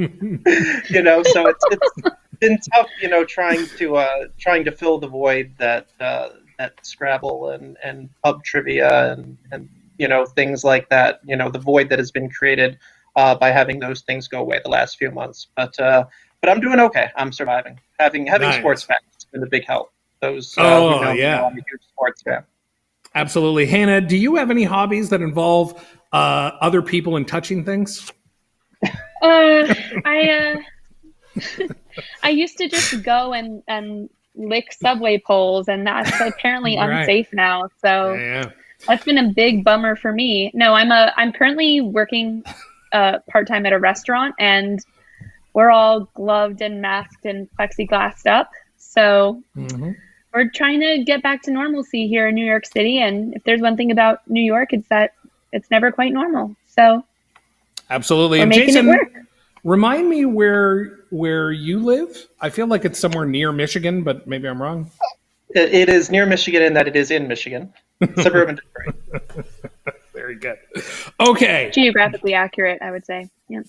You know, so it's been tough, you know, trying to fill the void that Scrabble and pub trivia and you know, things like that. You know, the void that has been created by having those things go away the last few months. But I'm doing okay. I'm surviving. Having Nice. sports fans has been a big help. Those Oh, who know yeah. me know I'm a huge sports fan. Absolutely. Hannah, do you have any hobbies that involve other people and touching things? I used to just go and lick subway poles, and that's apparently Right. unsafe now. So Yeah. that's been a big bummer for me. No, I'm currently working part-time at a restaurant, and we're all gloved and masked and plexiglassed up. So we're trying to get back to normalcy here in New York City. And if there's one thing about New York, it's that it's never quite normal. So Absolutely. We're And making Jason, it work. remind me where you live. I feel like it's somewhere near Michigan, but maybe I'm wrong. It is near Michigan in that it is in Michigan, suburban Detroit. Very good. Okay, Geographically accurate, I would say. Yeah.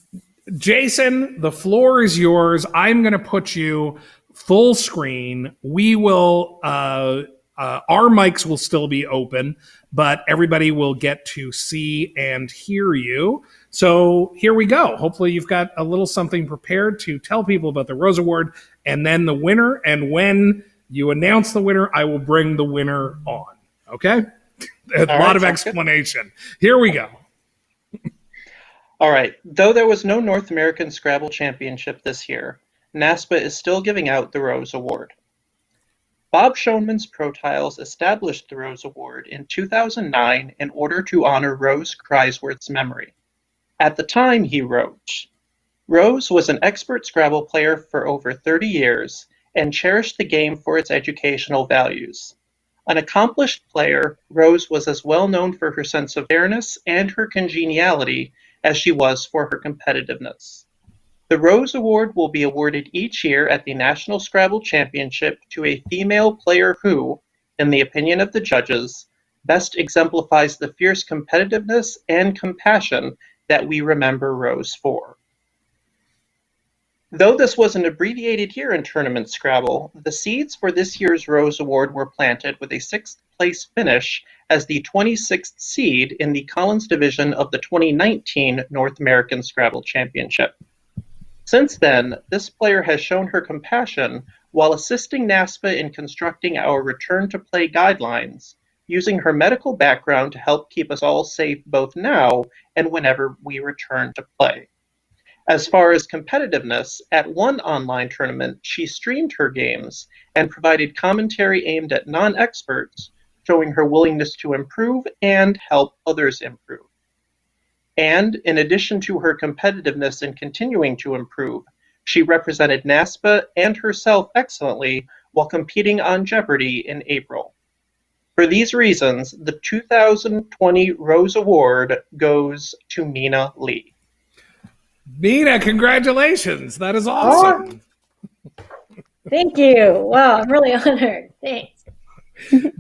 Jason, the floor is yours. I'm going to put you full screen. We will, our mics will still be open, but everybody will get to see and hear you. So here we go. Hopefully you've got a little something prepared to tell people about the Rose Award and then the winner. And when you announce the winner, I will bring the winner on. Okay? A lot of explanation. Here we go. All right. Though there was no North American Scrabble Championship this year, NASPA is still giving out the Rose Award. Bob Schoenman's Pro Tiles established the Rose Award in 2009 in order to honor Rose Kreisworth's memory. At the time, he wrote, "Rose was an expert Scrabble player for over 30 years and cherished the game for its educational values. An accomplished player, Rose was as well known for her sense of fairness and her congeniality as she was for her competitiveness. The Rose Award will be awarded each year at the National Scrabble Championship to a female player who, in the opinion of the judges, best exemplifies the fierce competitiveness and compassion that we remember Rose for." Though this was an abbreviated year in tournament Scrabble, the seeds for this year's Rose Award were planted with a 6th place finish as the 26th seed in the Collins division of the 2019 North American Scrabble Championship. Since then, this player has shown her compassion while assisting NASPA in constructing our return to play guidelines, using her medical background to help keep us all safe both now and whenever we return to play. As far as competitiveness, at one online tournament, she streamed her games and provided commentary aimed at non-experts, showing her willingness to improve and help others improve. And in addition to her competitiveness in continuing to improve, she represented NASPA and herself excellently while competing on Jeopardy in April. For these reasons, the 2020 Rose Award goes to Mina Lee. Mina, congratulations. That is awesome. Thank you. Wow, I'm really honored. Thanks.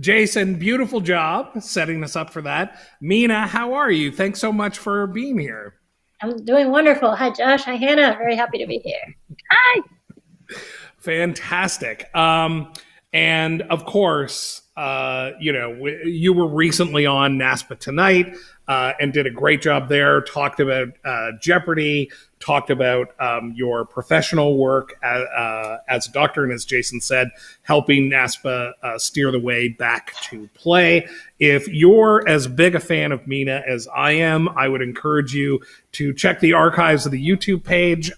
Jason, beautiful job setting us up for that. Mina, how are you? Thanks so much for being here. I'm doing wonderful. Hi, Josh. Hi, Hannah. Very happy to be here. Hi. Fantastic. And of course, you were recently on NASPA Tonight and did a great job there. Talked about Jeopardy, talked about your professional work as a doctor, and as Jason said, helping NASPA steer the way back to play. If you're as big a fan of Mina as I am, I would encourage you to check the archives of the YouTube page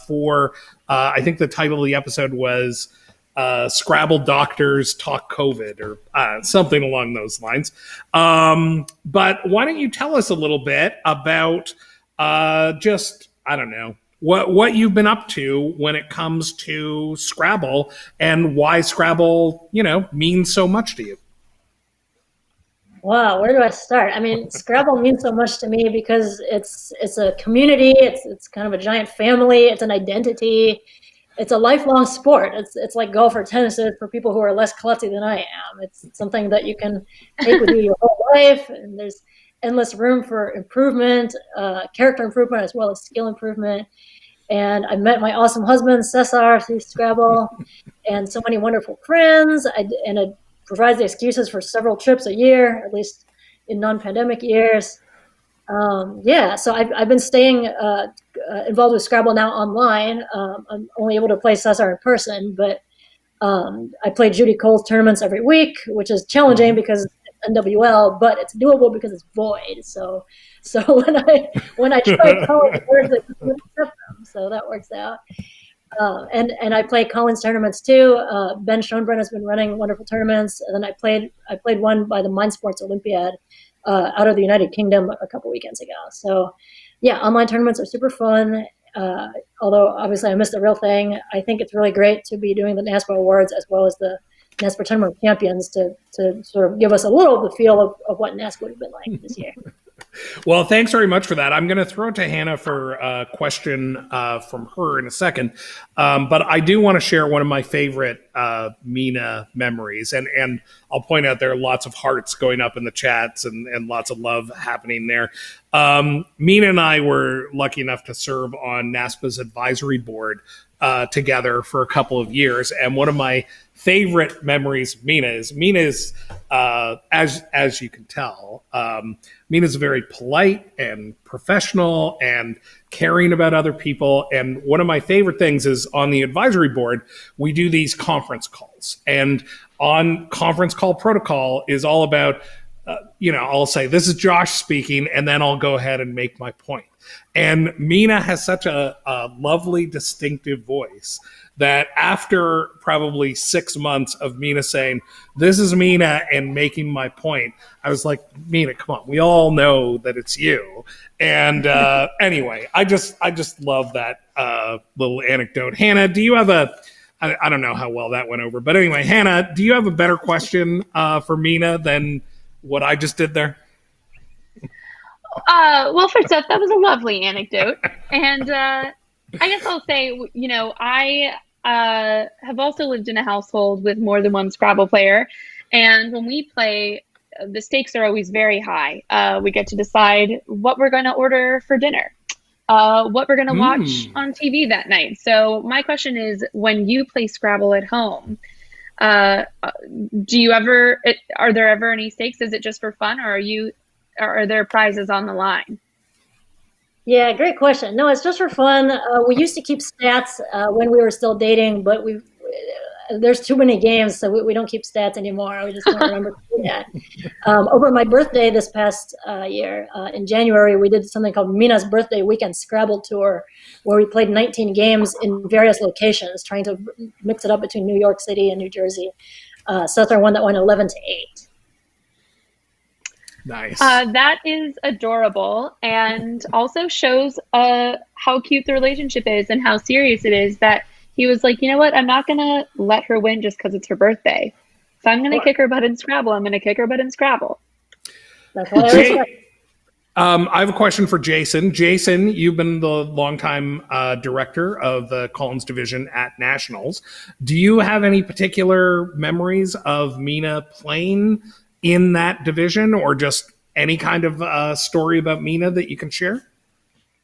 for, I think the title of the episode was Scrabble Doctors Talk COVID or something along those lines. But why don't you tell us a little bit about just, I don't know, what you've been up to when it comes to Scrabble and why Scrabble, means so much to you. Wow, where do I start? I mean, Scrabble means so much to me because it's a community. It's kind of a giant family. It's an identity. It's a lifelong sport. It's like golf or tennis for people who are less klutzy than I am. It's something that you can take with you your whole life, and there's endless room for improvement, character improvement as well as skill improvement. And I met my awesome husband, Cesar, through Scrabble, and so many wonderful friends. And it provides the excuses for several trips a year, at least in non-pandemic years. So I've been staying involved with Scrabble now online. I'm only able to play Cesar in person, but I play Judy Cole's tournaments every week, which is challenging because it's NWL, but it's doable because it's void. So when I try college words, I can accept them. So that works out. And I play Collins tournaments too. Ben Schoenbrunn has been running wonderful tournaments, and then I played one by the Mind Sports Olympiad out of the United Kingdom a couple weekends ago. So yeah, online tournaments are super fun. Although obviously I missed the real thing. I think it's really great to be doing the NASPA Awards as well as the NASPA Tournament of Champions to sort of give us a little of the feel of what NASPA would have been like this year. Well, thanks very much for that. I'm going to throw it to Hannah for a question from her in a second. But I do want to share one of my favorite Mina memories. And I'll point out there are lots of hearts going up in the chats and lots of love happening there. Mina and I were lucky enough to serve on NASPA's advisory board together for a couple of years. And one of my favorite memories of Mina is as you can tell, Mina's very polite and professional and caring about other people. And one of my favorite things is on the advisory board, we do these conference calls. And on conference call protocol is all about, I'll say, this is Josh speaking, and then I'll go ahead and make my point. And Mina has such a lovely, distinctive voice that after probably 6 months of Mina saying, this is Mina, and making my point, I was like, Mina, come on, we all know that it's you. And anyway, I just love that little anecdote. Hannah, do you have I don't know how well that went over, but anyway, Hannah, do you have a better question for Mina than what I just did there? Well, first off, that was a lovely anecdote. And I guess I'll say, I have also lived in a household with more than one Scrabble player. And when we play, the stakes are always very high. We get to decide what we're going to order for dinner, what we're going to watch on TV that night. So my question is, when you play Scrabble at home, are there ever any stakes? Is it just for fun, or are there prizes on the line? Yeah, great question. No, it's just for fun. We used to keep stats when we were still dating, but there's too many games, so we don't keep stats anymore. We just don't remember to do that. Over my birthday this past year, in January, we did something called Mina's Birthday Weekend Scrabble Tour, where we played 19 games in various locations, trying to mix it up between New York City and New Jersey. So that's our one that went 11-8. Nice. That is adorable, and also shows how cute the relationship is and how serious it is that he was like, you know what, I'm not going to let her win just because it's her birthday. If I'm going to kick her butt in Scrabble, I'm going to kick her butt in Scrabble. That's what I respect. I have a question for Jason. Jason, you've been the longtime director of the Collins division at Nationals. Do you have any particular memories of Mina playing in that division, or just any kind of story about Mina that you can share?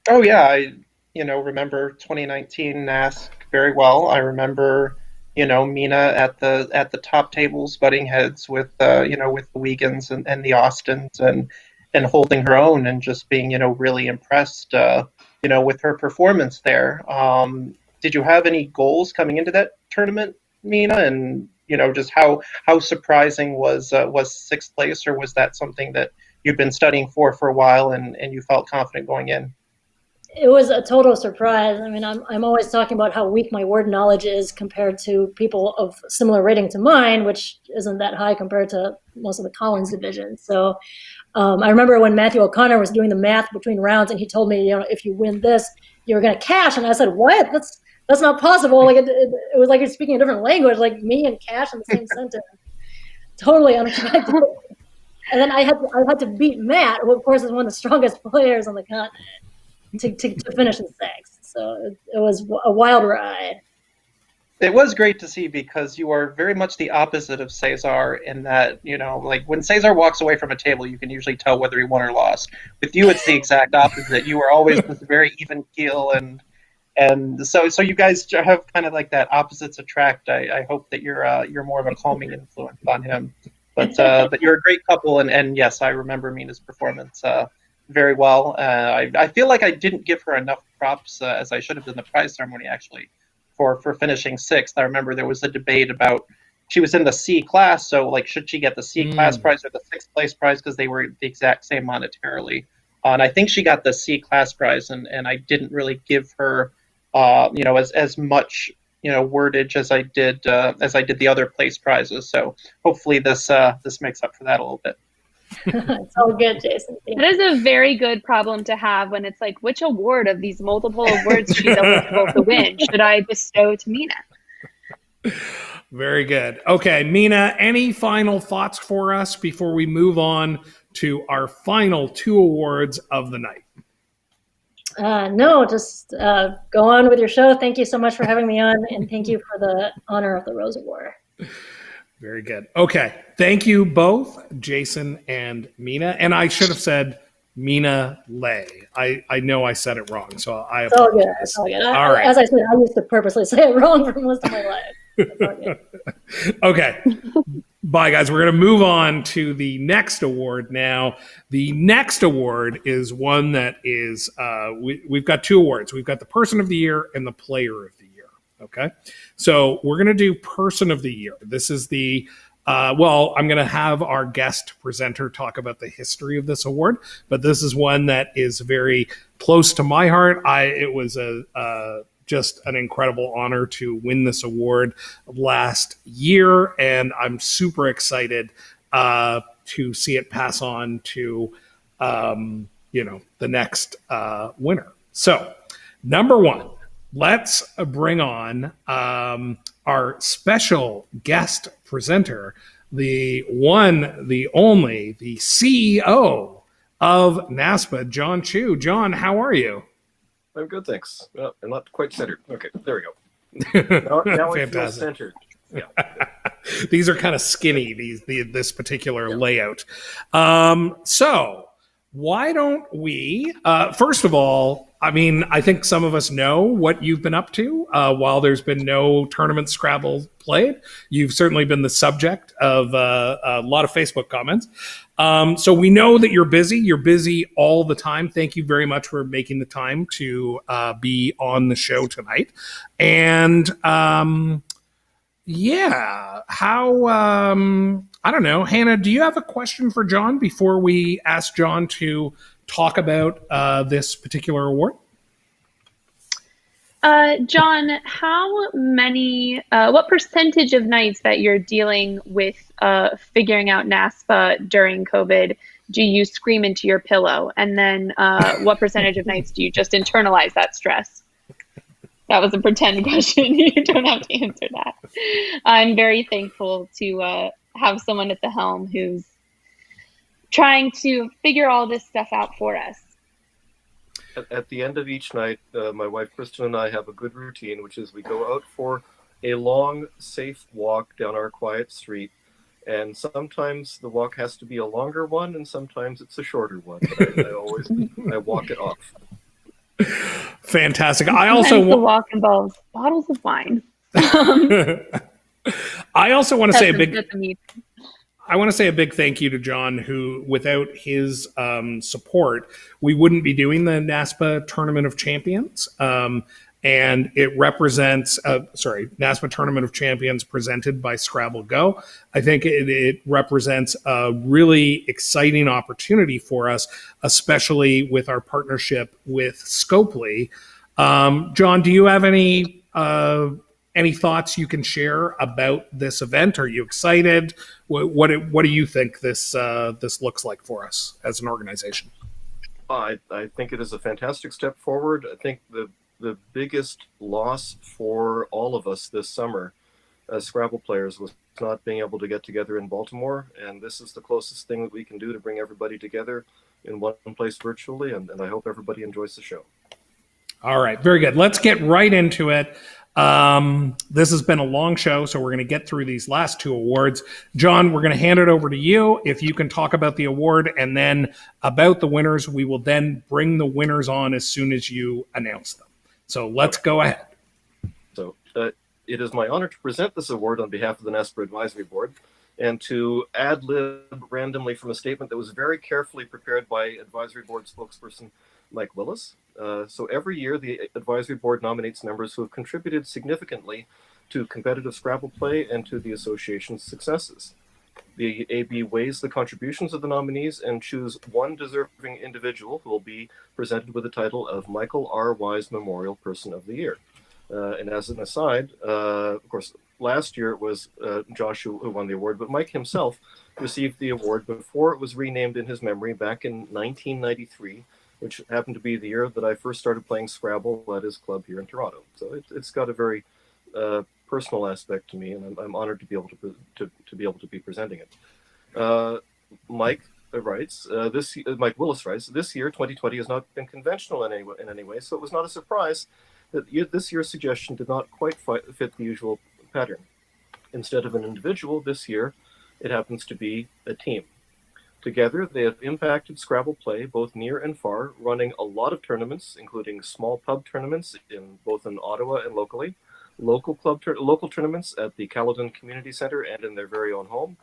Oh yeah, I remember 2019 NASC very well. I remember Mina at the top tables butting heads with with the Wiegans and the Austins and holding her own and just being really impressed with her performance there. Did you have any goals coming into that tournament, Mina? And just how surprising was sixth place, or was that something that you've been studying for a while and you felt confident going in? It was a total surprise. I mean, I'm always talking about how weak my word knowledge is compared to people of similar rating to mine, which isn't that high compared to most of the Collins division. So I remember when Matthew O'Connor was doing the math between rounds, and he told me, if you win this, you're going to cash. And I said, what? That's not possible. Like it was like you're speaking a different language, like me and cash in the same sentence. Totally unexpected. And then I had to beat Matt, who of course is one of the strongest players on the continent, to finish in sixth. So it was a wild ride. It was great to see, because you are very much the opposite of Cesar in that, like when Cesar walks away from a table, you can usually tell whether he won or lost. With you, it's the exact opposite. You are always with a very even keel, and so you guys have kind of like that opposites attract. I hope that you're more of a calming influence on him. But you're a great couple, and yes, I remember Mina's performance very well. I feel like I didn't give her enough props as I should have in the prize ceremony, actually, for finishing sixth. I remember there was a debate about, she was in the C class, so like, should she get the C class prize or the sixth place prize, because they were the exact same monetarily. And I think she got the C class prize, and I didn't really give her as much wordage as I did the other place prizes. So hopefully this makes up for that a little bit. It's all good, Jason. That is a very good problem to have, when it's like, which award of these multiple awards she's eligible to win should I bestow to Mina? Very good. Okay, Mina, any final thoughts for us before we move on to our final 2 awards of the night? No, just go on with your show. Thank you so much for having me on, and thank you for the honor of the Rose Award. Very good. Okay. Thank you both, Jason and Mina. And I should have said Mina Lay. I know I said it wrong, so I It's all good. apologize. It's all good. All right. As I said, I used to purposely say it wrong for most of my life. It's all good. Okay. Bye, guys. We're going to move on to the next award now. The next award is one that is, we've got 2 awards. We've got the Person of the Year and the Player of the Year. Okay. So we're going to do Person of the Year. This is the, I'm going to have our guest presenter talk about the history of this award, but this is one that is very close to my heart. It was just an incredible honor to win this award last year, and I'm super excited to see it pass on to the next winner. So, number 1, let's bring on our special guest presenter, the one, the only, the CEO of NASPA, John Chu. John, how are you? I'm good, thanks. Well, I'm not quite centered. Okay, there we go. Now I feel centered. Yeah. These are kind of skinny, this particular layout. So why don't we, first of all, I mean, I think some of us know what you've been up to while there's been no tournament Scrabble played. You've certainly been the subject of a lot of Facebook comments. So we know that you're busy. You're busy all the time. Thank you very much for making the time to be on the show tonight. And I don't know. Hannah, do you have a question for John before we ask John to talk about this particular award? John, what percentage of nights that you're dealing with figuring out NASPA during COVID do you scream into your pillow? And then what percentage of nights do you just internalize that stress? That was a pretend question. You don't have to answer that. I'm very thankful to have someone at the helm who's trying to figure all this stuff out for us. At the end of each night, my wife Kristen and I have a good routine, which is we go out for a long, safe walk down our quiet street. And sometimes the walk has to be a longer one, and sometimes it's a shorter one. But I walk it off. Fantastic. I also the walk involves bottles of wine. I also want to say a big thank you to John, who, without his support, we wouldn't be doing the NASPA Tournament of Champions. And it represents, NASPA Tournament of Champions presented by Scrabble Go. I think it represents a really exciting opportunity for us, especially with our partnership with Scopely. John, do you have any thoughts you can share about this event? Are you excited? What do you think this looks like for us as an organization? I think it is a fantastic step forward. I think the biggest loss for all of us this summer as Scrabble players was not being able to get together in Baltimore, and this is the closest thing that we can do to bring everybody together in one place virtually, and I hope everybody enjoys the show. All right, very good. Let's get right into it. This has been a long show, so we're going to get through these last 2 awards. John, we're going to hand it over to you. If you can talk about the award and then about the winners, we will then bring the winners on as soon as you announce them. So let's go ahead. So it is my honor to present this award on behalf of the NASPA Advisory Board and to ad-lib randomly from a statement that was very carefully prepared by Advisory Board spokesperson Mike Willis. So every year, the Advisory Board nominates members who have contributed significantly to competitive Scrabble play and to the association's successes. The AB weighs the contributions of the nominees and choose one deserving individual who will be presented with the title of Michael R. Wise Memorial Person of the Year. And as an aside, of course, last year it was Josh who won the award, but Mike himself received the award before it was renamed in his memory back in 1993, which happened to be the year that I first started playing Scrabble at his club here in Toronto. So it's got a very personal aspect to me, and I'm honored to be able to be presenting it. Mike writes, Mike Willis writes, this year, 2020, has not been conventional in any way, so it was not a surprise that this year's suggestion did not quite fit the usual pattern. Instead of an individual, this year, it happens to be a team. Together, they have impacted Scrabble play both near and far, running a lot of tournaments, including small pub tournaments both in Ottawa and locally, local tournaments at the Caledon Community Centre and in their very own home,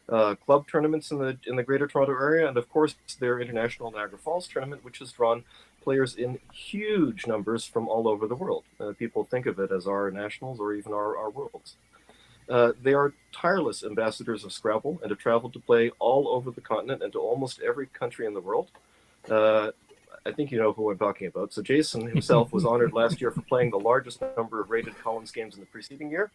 club tournaments in the Greater Toronto Area, and of course their international Niagara Falls tournament, which has drawn players in huge numbers from all over the world. People think of it as our nationals or even our worlds. They are tireless ambassadors of Scrabble and have traveled to play all over the continent and to almost every country in the world. I think you know who I'm talking about. So Jason himself was honored last year for playing the largest number of rated Collins games in the preceding year.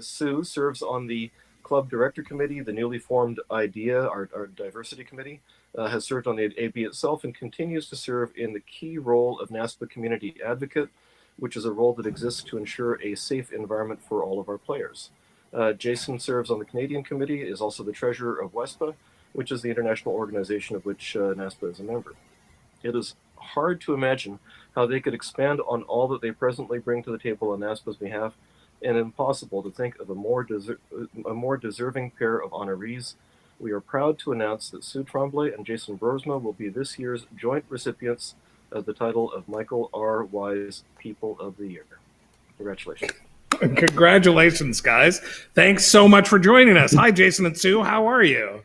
Sue serves on the Club Director Committee, the newly formed IDEA, our diversity committee, has served on the AB itself and continues to serve in the key role of NASPA Community Advocate, which is a role that exists to ensure a safe environment for all of our players. Jason serves on the Canadian Committee, is also the treasurer of WESPA, which is the international organization of which NASPA is a member. It is hard to imagine how they could expand on all that they presently bring to the table on NASPA's behalf, and impossible to think of a more deserving pair of honorees. We are proud to announce that Sue Tremblay and Jason Broersma will be this year's joint recipients of the title of Michael R. Wise People of the Year. Congratulations. Congratulations, guys. Thanks so much for joining us. Hi, Jason and Sue. How are you?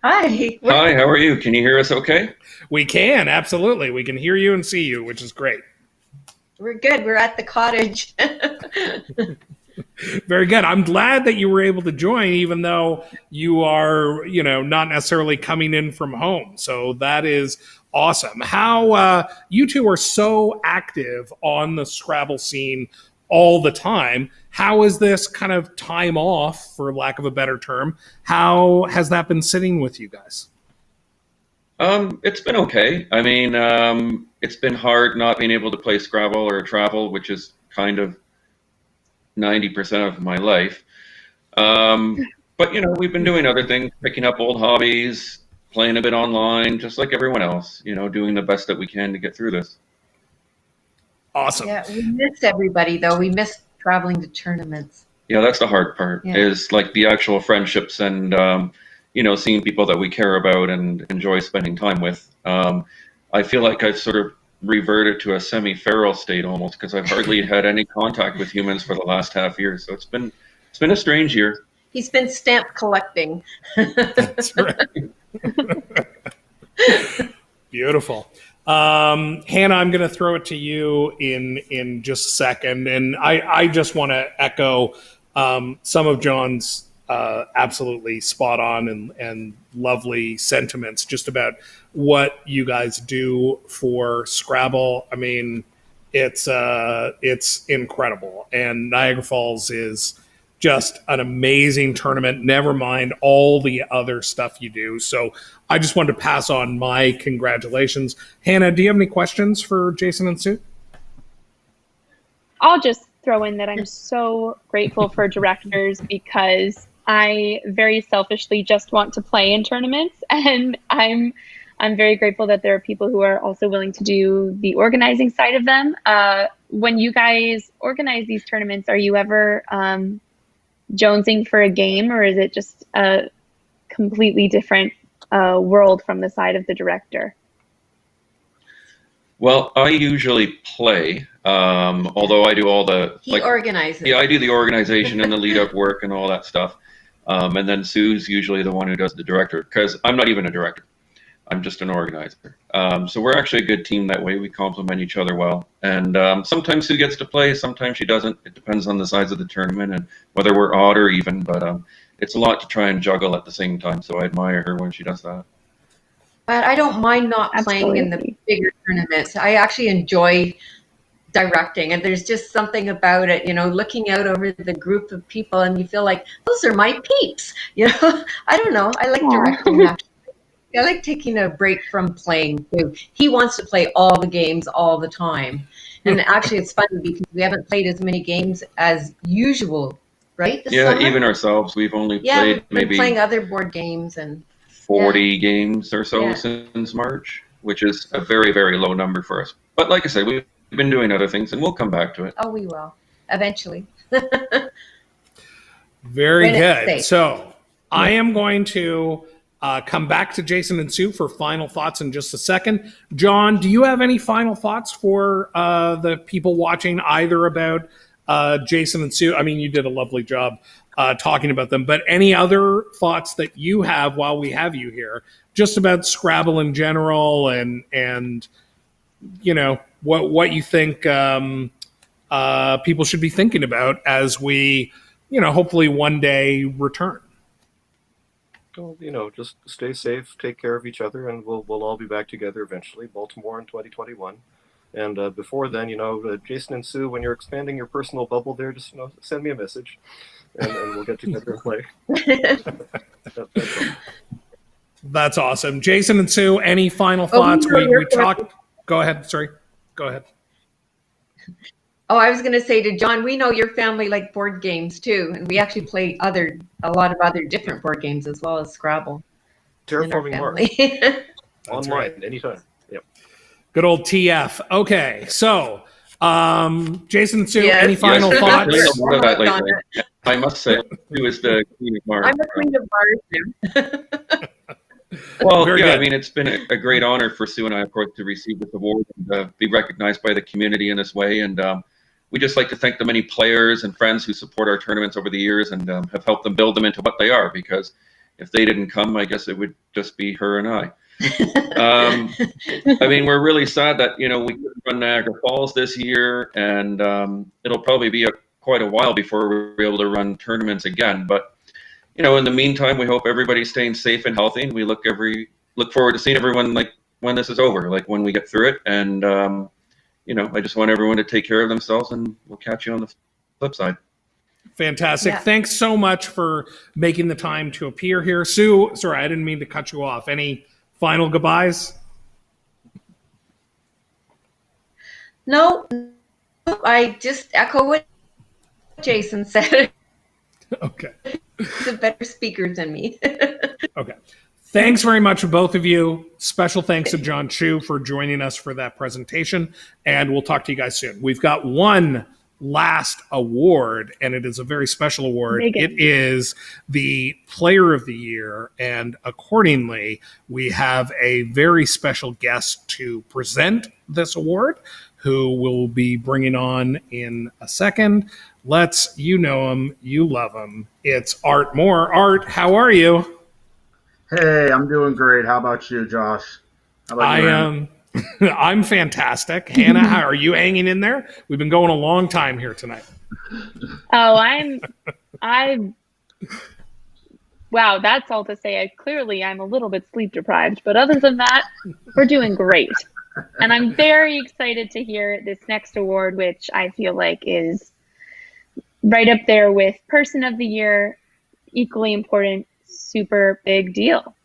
Hi. Hi, how are you? Can you hear us okay? We can, absolutely. We can hear you and see you, which is great. We're good. We're at the cottage. Very good. I'm glad that you were able to join, even though you are, not necessarily coming in from home. So that is awesome. How you two are so active on the Scrabble scene all the time. How is this kind of time off, for lack of a better term? How has that been sitting with you guys? It's been okay. I mean, it's been hard not being able to play Scrabble or travel, which is kind of 90% of my life. But, we've been doing other things, picking up old hobbies, playing a bit online, just like everyone else, doing the best that we can to get through this. Awesome. Yeah, we miss everybody, though. We miss traveling to tournaments. Yeah, that's the hard part, is like the actual friendships and, seeing people that we care about and enjoy spending time with. I feel like I've sort of reverted to a semi-feral state almost, because I've hardly had any contact with humans for the last half year. So it's been a strange year. He's been stamp collecting. That's right. Beautiful. Hannah, I'm going to throw it to you in just a second. And I just want to echo some of John's absolutely spot on and lovely sentiments just about what you guys do for Scrabble. I mean, it's incredible. And Niagara Falls is just an amazing tournament, never mind all the other stuff you do. So I just wanted to pass on my congratulations. Hannah, do you have any questions for Jason and Sue? I'll just throw in that I'm so grateful for directors, because I very selfishly just want to play in tournaments, and I'm very grateful that there are people who are also willing to do the organizing side of them. When you guys organize these tournaments, are you ever jonesing for a game, or is it just a completely different world from the side of the director? Well, I usually play, although I do all the... He organizes. Yeah, I do the organization and the lead-up work and all that stuff. And then Sue's usually the one who does the director, because I'm not even a director. I'm just an organizer. So we're actually a good team that way. We complement each other well. And sometimes Sue gets to play, sometimes she doesn't. It depends on the size of the tournament and whether we're odd or even. But it's a lot to try and juggle at the same time. So I admire her when she does that. But I don't mind not playing in the bigger tournaments. I actually enjoy directing, and there's just something about it, looking out over the group of people, and you feel like those are my peeps. I don't know. I like directing. Actually, I like taking a break from playing too. He wants to play all the games all the time, and actually, it's funny because we haven't played as many games as usual, right? Yeah, even ourselves, we've only played we've been maybe playing other board games and 40 games or so Yeah. since March, which is a very, very low number for us. But like I said, we've been doing other things, and we'll come back to it. Oh, we will eventually. Very When it's good. safe. So I am going to come back to Jason and Sue for final thoughts in just a second. John, do you have any final thoughts for the people watching, either about Jason and Sue? I mean, you did a lovely job talking about them, but any other thoughts that you have while we have you here, just about Scrabble in general, and you know what you think people should be thinking about as we, hopefully one day return. Well, just stay safe, take care of each other, and we'll all be back together eventually. Baltimore in 2021. And before then, Jason and Sue, when you're expanding your personal bubble there, just send me a message, and we'll get together and play. That's all. That's awesome. Jason and Sue, any final thoughts? We talked. Go ahead. Sorry. Go ahead. Oh, I was going to say to John, we know your family like board games too, and we actually play a lot of other different board games as well as Scrabble. Terraforming Mars. Online, right. anytime. Yep. Good old TF. Okay, so Jason and Sue, Yes. any final Yes, thoughts? there's been a lot of that lately. I must say, Sue is the queen of Mars. I'm the queen of Mars now. Well, Very yeah, good. I mean, it's been a great honor for Sue and I, of course, to receive this award and be recognized by the community in this way. And we just like to thank the many players and friends who support our tournaments over the years and have helped them build them into what they are. Because if they didn't come, I guess it would just be her and I. I mean, we're really sad that, we couldn't run Niagara Falls this year, and it'll probably be quite a while before we're able to run tournaments again. But in the meantime, we hope everybody's staying safe and healthy, and we look forward to seeing everyone when this is over, when we get through it. And I just want everyone to take care of themselves, and we'll catch you on the flip side. Fantastic. Yeah. Thanks so much for making the time to appear here. Sue, sorry, I didn't mean to cut you off. Any final goodbyes? No, I just echo what Jason said. Okay. He's a better speaker than me. Okay. Thanks very much to both of you. Special thanks to John Chu for joining us for that presentation, and we'll talk to you guys soon. We've got one last award, and it is a very special award. Megan. It is the Player of the Year, and accordingly, we have a very special guest to present this award, who we'll be bringing on in a second. You know him, you love him. It's Art Moore. Art, how are you? Hey, I'm doing great. How about you, Josh? How about you, Aaron? I'm fantastic. Hannah, how are you hanging in there? We've been going a long time here tonight. Oh, wow, that's all to say. Clearly, I'm a little bit sleep deprived, but other than that, we're doing great. And I'm very excited to hear this next award, which I feel like is right up there with Person of the Year, equally important, super big deal.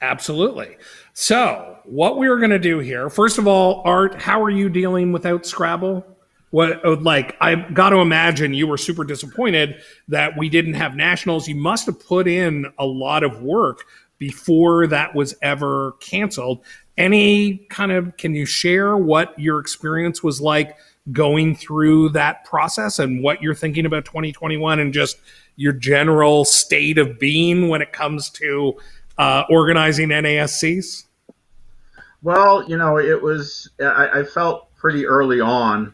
Absolutely. So, what we're going to do here, first of all, Art, how are you dealing without Scrabble? I've got to imagine you were super disappointed that we didn't have nationals. You must have put in a lot of work before that was ever canceled. Can you share what your experience was like going through that process and what you're thinking about 2021 and just your general state of being when it comes to organizing NASCs? Well, it was, I felt pretty early on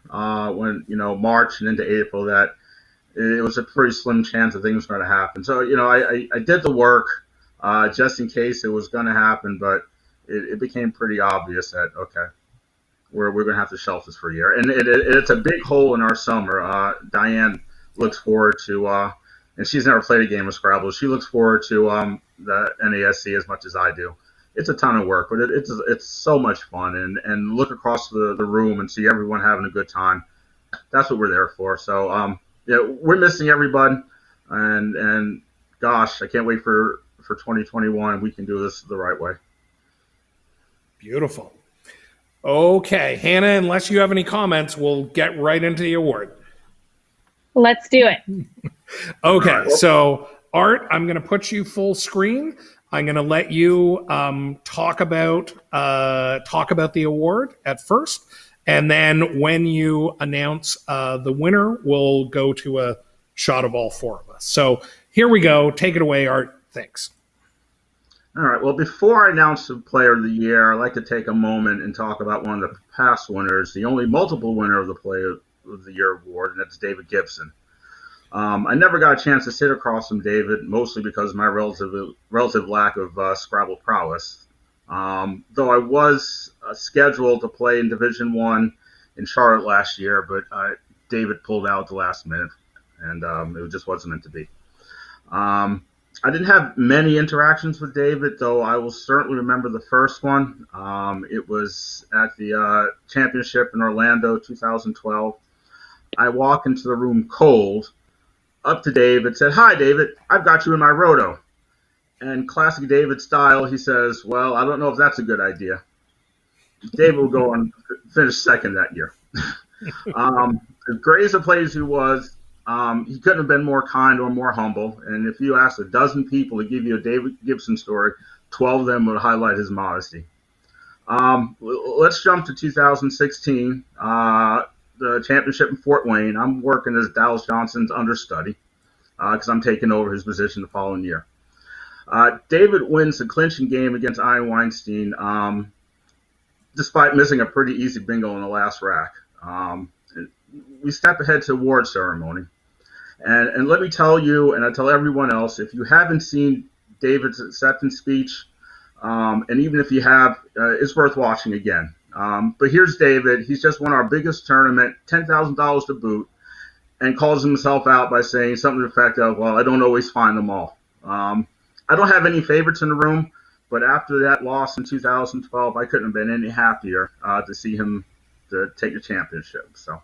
when, March and into April that it was a pretty slim chance that things were going to happen. So, I did the work just in case it was going to happen, but it became pretty obvious that, okay, we're going to have to shelf this for a year. And it's a big hole in our summer. Diane looks forward to, and she's never played a game of Scrabble. She looks forward to the NASC as much as I do. It's a ton of work, but it's so much fun. And look across the room and see everyone having a good time. That's what we're there for. So, we're missing everybody. And gosh, I can't wait for 2021. We can do this the right way. Beautiful. Okay, Hannah, unless you have any comments, we'll get right into the award. Let's do it. Okay, so Art, I'm going to put you full screen. I'm going to let you talk about the award at first, and then when you announce the winner, we'll go to a shot of all four of us. So here we go. Take it away, Art. Thanks. All right. Well, before I announce the Player of the Year, I'd like to take a moment and talk about one of the past winners, the only multiple winner of the Player of the Year award, and that's David Gibson. I never got a chance to sit across from David, mostly because of my relative lack of Scrabble prowess. Though I was scheduled to play in Division I in Charlotte last year, but David pulled out at the last minute, and it just wasn't meant to be. I didn't have many interactions with David, though I will certainly remember the first one. It was at the championship in Orlando, 2012. I walk into the room cold, up to David, said, "Hi, David, I've got you in my roto." And classic David style, he says, "Well, I don't know if that's a good idea." David will go and finish second that year. As great as a player as he was, he couldn't have been more kind or more humble. And if you asked a dozen people to give you a David Gibson story, 12 of them would highlight his modesty. Let's jump to 2016, the championship in Fort Wayne. I'm working as Dallas Johnson's understudy because I'm taking over his position the following year. David wins the clinching game against Ian Weinstein, despite missing a pretty easy bingo in the last rack. We step ahead to award ceremony. And let me tell you, and I tell everyone else, if you haven't seen David's acceptance speech, and even if you have, it's worth watching again. But here's David. He's just won our biggest tournament, $10,000 to boot, and calls himself out by saying something to the effect of, "Well, I don't always find them all." I don't have any favorites in the room, but after that loss in 2012, I couldn't have been any happier to see him to take the championship. So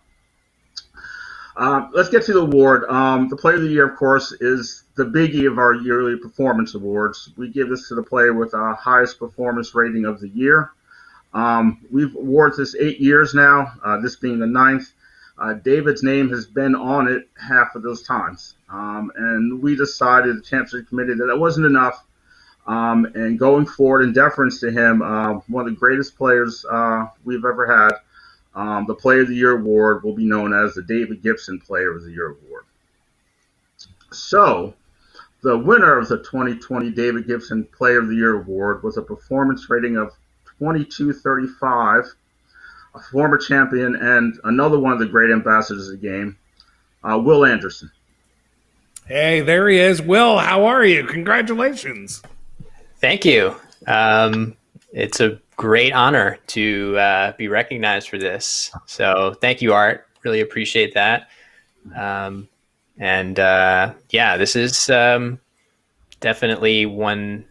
let's get to the award. The Player of the Year, of course, is the biggie of our yearly performance awards. We give this to the player with the highest performance rating of the year. We've awarded this 8 years now, this being the 9th. David's name has been on it half of those times. And we decided, the championship committee, that it wasn't enough. And going forward, in deference to him, one of the greatest players we've ever had, the Player of the Year award will be known as the David Gibson Player of the Year award. So, the winner of the 2020 David Gibson Player of the Year award with a performance rating of 2235, a former champion and another one of the great ambassadors of the game, Will Anderson. Hey, there he is. Will, how are you? Congratulations. Thank you. It's a great honor to be recognized for this. So thank you, Art. Really appreciate that. Yeah, this is definitely one,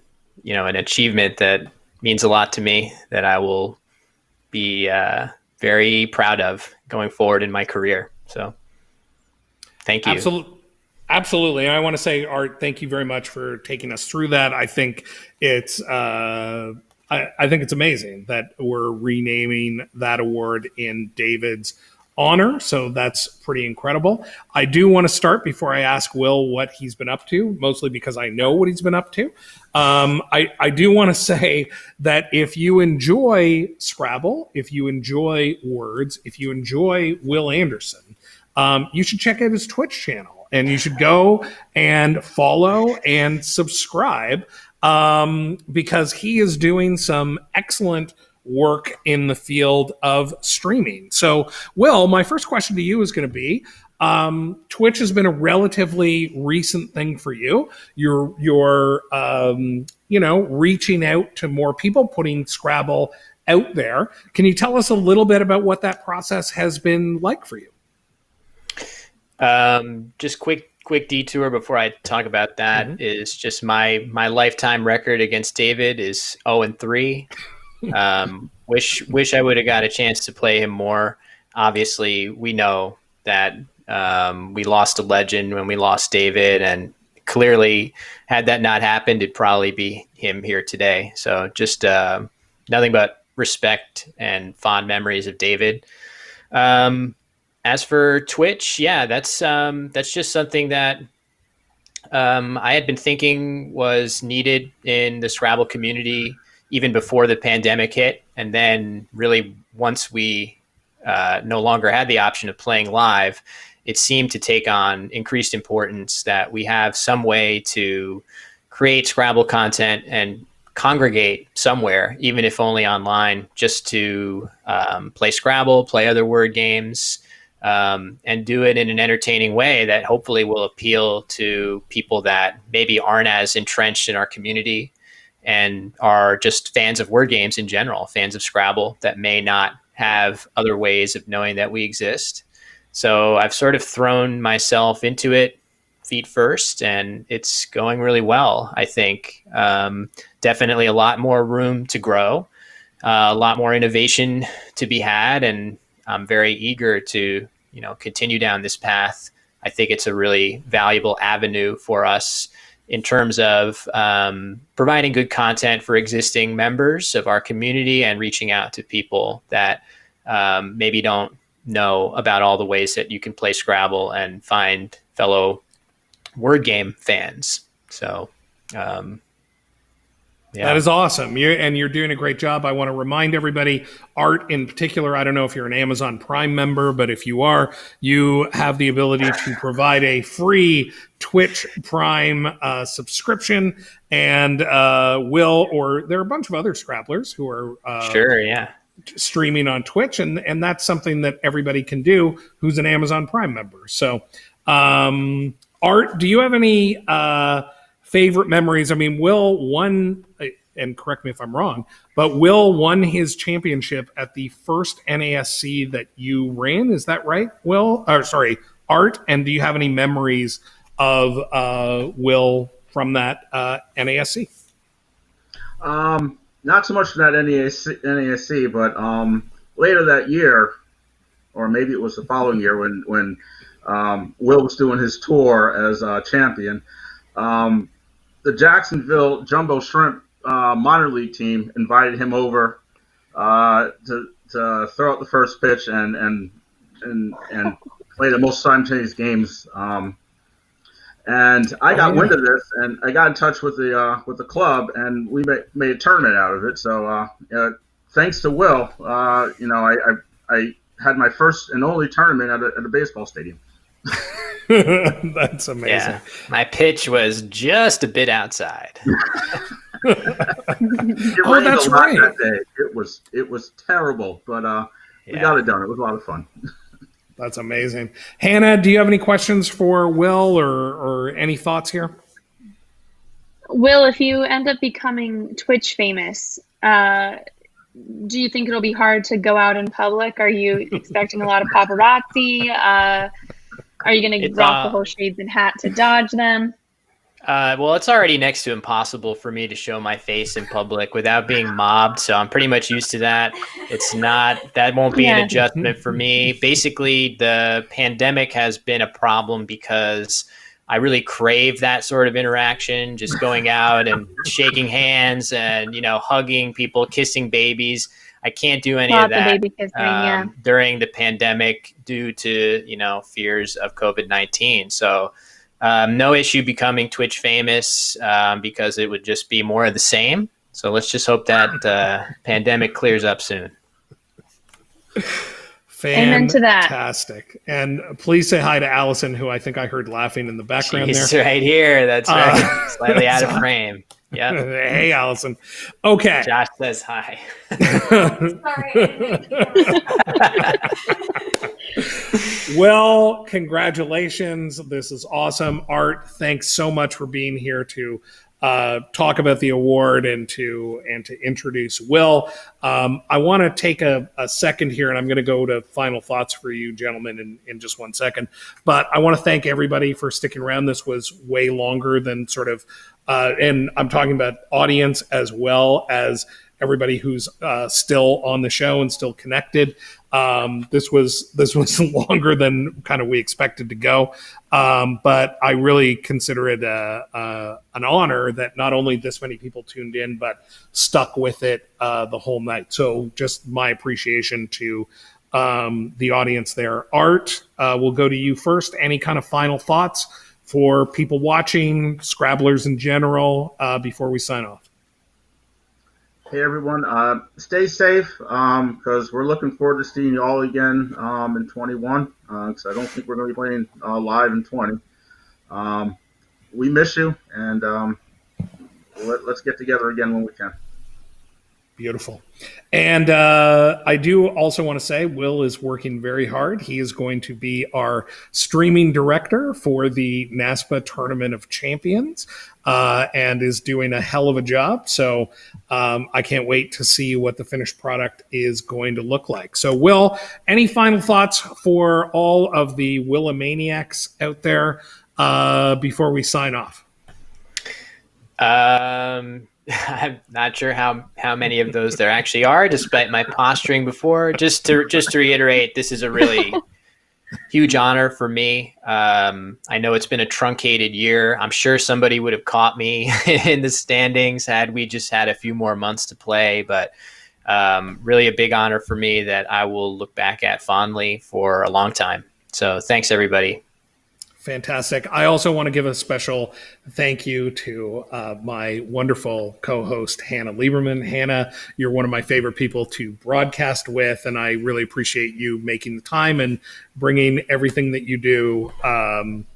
an achievement that means a lot to me, that I will be very proud of going forward in my career. So thank you. Absolutely. And I want to say, Art, thank you very much for taking us through that. I think it's I think it's amazing that we're renaming that award in David's honor. So that's pretty incredible. I do want to start before I ask Will what he's been up to, mostly because I know what he's been up to. I do want to say that if you enjoy Scrabble, if you enjoy words, if you enjoy Will Anderson, you should check out his Twitch channel. And you should go and follow and subscribe because he is doing some excellent work in the field of streaming. So, Will, my first question to you is going to be, Twitch has been a relatively recent thing for you. You're reaching out to more people, putting Scrabble out there. Can you tell us a little bit about what that process has been like for you? Just quick detour before I talk about that is just my lifetime record against David is 0-3. Wish I would have got a chance to play him more. Obviously, we know that we lost a legend when we lost David, and clearly, had that not happened, it'd probably be him here today. So just nothing but respect and fond memories of David. As for Twitch, yeah, that's just something that I had been thinking was needed in the Scrabble community even before the pandemic hit. And then really once we no longer had the option of playing live, it seemed to take on increased importance that we have some way to create Scrabble content and congregate somewhere, even if only online, just to play Scrabble, play other word games, and do it in an entertaining way that hopefully will appeal to people that maybe aren't as entrenched in our community and are just fans of word games in general, fans of Scrabble that may not have other ways of knowing that we exist. So I've sort of thrown myself into it feet first, and it's going really well, I think. Definitely a lot more room to grow, a lot more innovation to be had, and I'm very eager to, continue down this path. I think it's a really valuable avenue for us in terms of providing good content for existing members of our community and reaching out to people that maybe don't know about all the ways that you can play Scrabble and find fellow word game fans. So, yeah. That is awesome. You're doing a great job. I want to remind everybody, Art in particular, I don't know if you're an Amazon Prime member, but if you are, you have the ability to provide a free Twitch Prime subscription. And Will, or there are a bunch of other Scrabblers who are sure, yeah, streaming on Twitch. And that's something that everybody can do who's an Amazon Prime member. So, Art, do you have any favorite memories? I mean, Will won, and correct me if I'm wrong, but Will won his championship at the first NASC that you ran. Is that right, Will? Or sorry, Art. And do you have any memories of Will from that NASC? Not so much that NASC, but later that year, or maybe it was the following year when Will was doing his tour as champion. The Jacksonville Jumbo Shrimp minor league team invited him over to throw out the first pitch and play the most simultaneous games. And I got wind of this, and I got in touch with the club, and we made a tournament out of it. So thanks to Will, I had my first and only tournament at a baseball stadium. That's amazing. Yeah, my pitch was just a bit outside. That's right. That day. It was terrible, but we got it done. It was a lot of fun. That's amazing. Hannah, do you have any questions for Will or any thoughts here? Will, if you end up becoming Twitch famous, do you think it'll be hard to go out in public? Are you expecting a lot of paparazzi? Are you going to rock the whole shades and hat to dodge them? Well, it's already next to impossible for me to show my face in public without being mobbed, so I'm pretty much used to that. That won't be an adjustment for me. Basically, the pandemic has been a problem because I really crave that sort of interaction, just going out and shaking hands and, hugging people, kissing babies. I can't do any of that baby kissing, during the pandemic due to, fears of COVID-19. So no issue becoming Twitch famous because it would just be more of the same. So let's just hope that pandemic clears up soon. Amen to that. Fantastic. And please say hi to Allison, who I think I heard laughing in the background. She's there. Right here. That's right. Slightly out of frame. Yeah. Hey, Allison. Okay. Josh says hi. Well, congratulations. This is awesome. Art, thanks so much for being here to talk about the award and to introduce Will. I want to take a second here, and I'm going to go to final thoughts for you gentlemen in just 1 second. But I want to thank everybody for sticking around. This was way longer than sort of, and I'm talking about audience as well as everybody who's still on the show and still connected. This was longer than kind of we expected to go, but I really consider it an honor that not only this many people tuned in, but stuck with it the whole night. So just my appreciation to the audience there. Art, we'll go to you first. Any kind of final thoughts for people watching, Scrabblers in general, before we sign off? Hey everyone, stay safe because we're looking forward to seeing you all again in 21. Because I don't think we're going to be playing live in 20. We miss you, and let's get together again when we can. Beautiful. And I do also want to say Will is working very hard. He is going to be our streaming director for the NASPA Tournament of Champions and is doing a hell of a job. So I can't wait to see what the finished product is going to look like. So Will, any final thoughts for all of the Willamaniacs out there before we sign off? I'm not sure how many of those there actually are, despite my posturing before. Just to reiterate, this is a really huge honor for me. I know it's been a truncated year. I'm sure somebody would have caught me in the standings had we just had a few more months to play, but really a big honor for me that I will look back at fondly for a long time. So thanks, everybody. Fantastic. I also want to give a special thank you to my wonderful co-host, Hannah Lieberman. Hannah, you're one of my favorite people to broadcast with, and I really appreciate you making the time and bringing everything that you do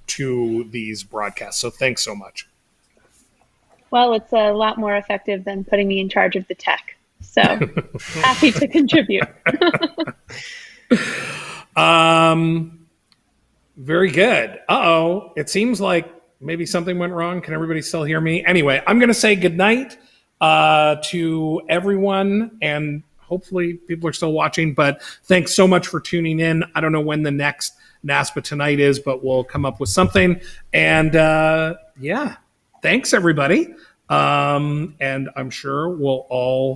to these broadcasts. So thanks so much. Well, it's a lot more effective than putting me in charge of the tech. So happy to contribute. Very good. Uh-oh. It seems like maybe something went wrong. Can everybody still hear me? Anyway, I'm going to say goodnight to everyone, and hopefully people are still watching, but thanks so much for tuning in. I don't know when the next NASPA Tonight is, but we'll come up with something. And yeah, thanks everybody. And I'm sure we'll all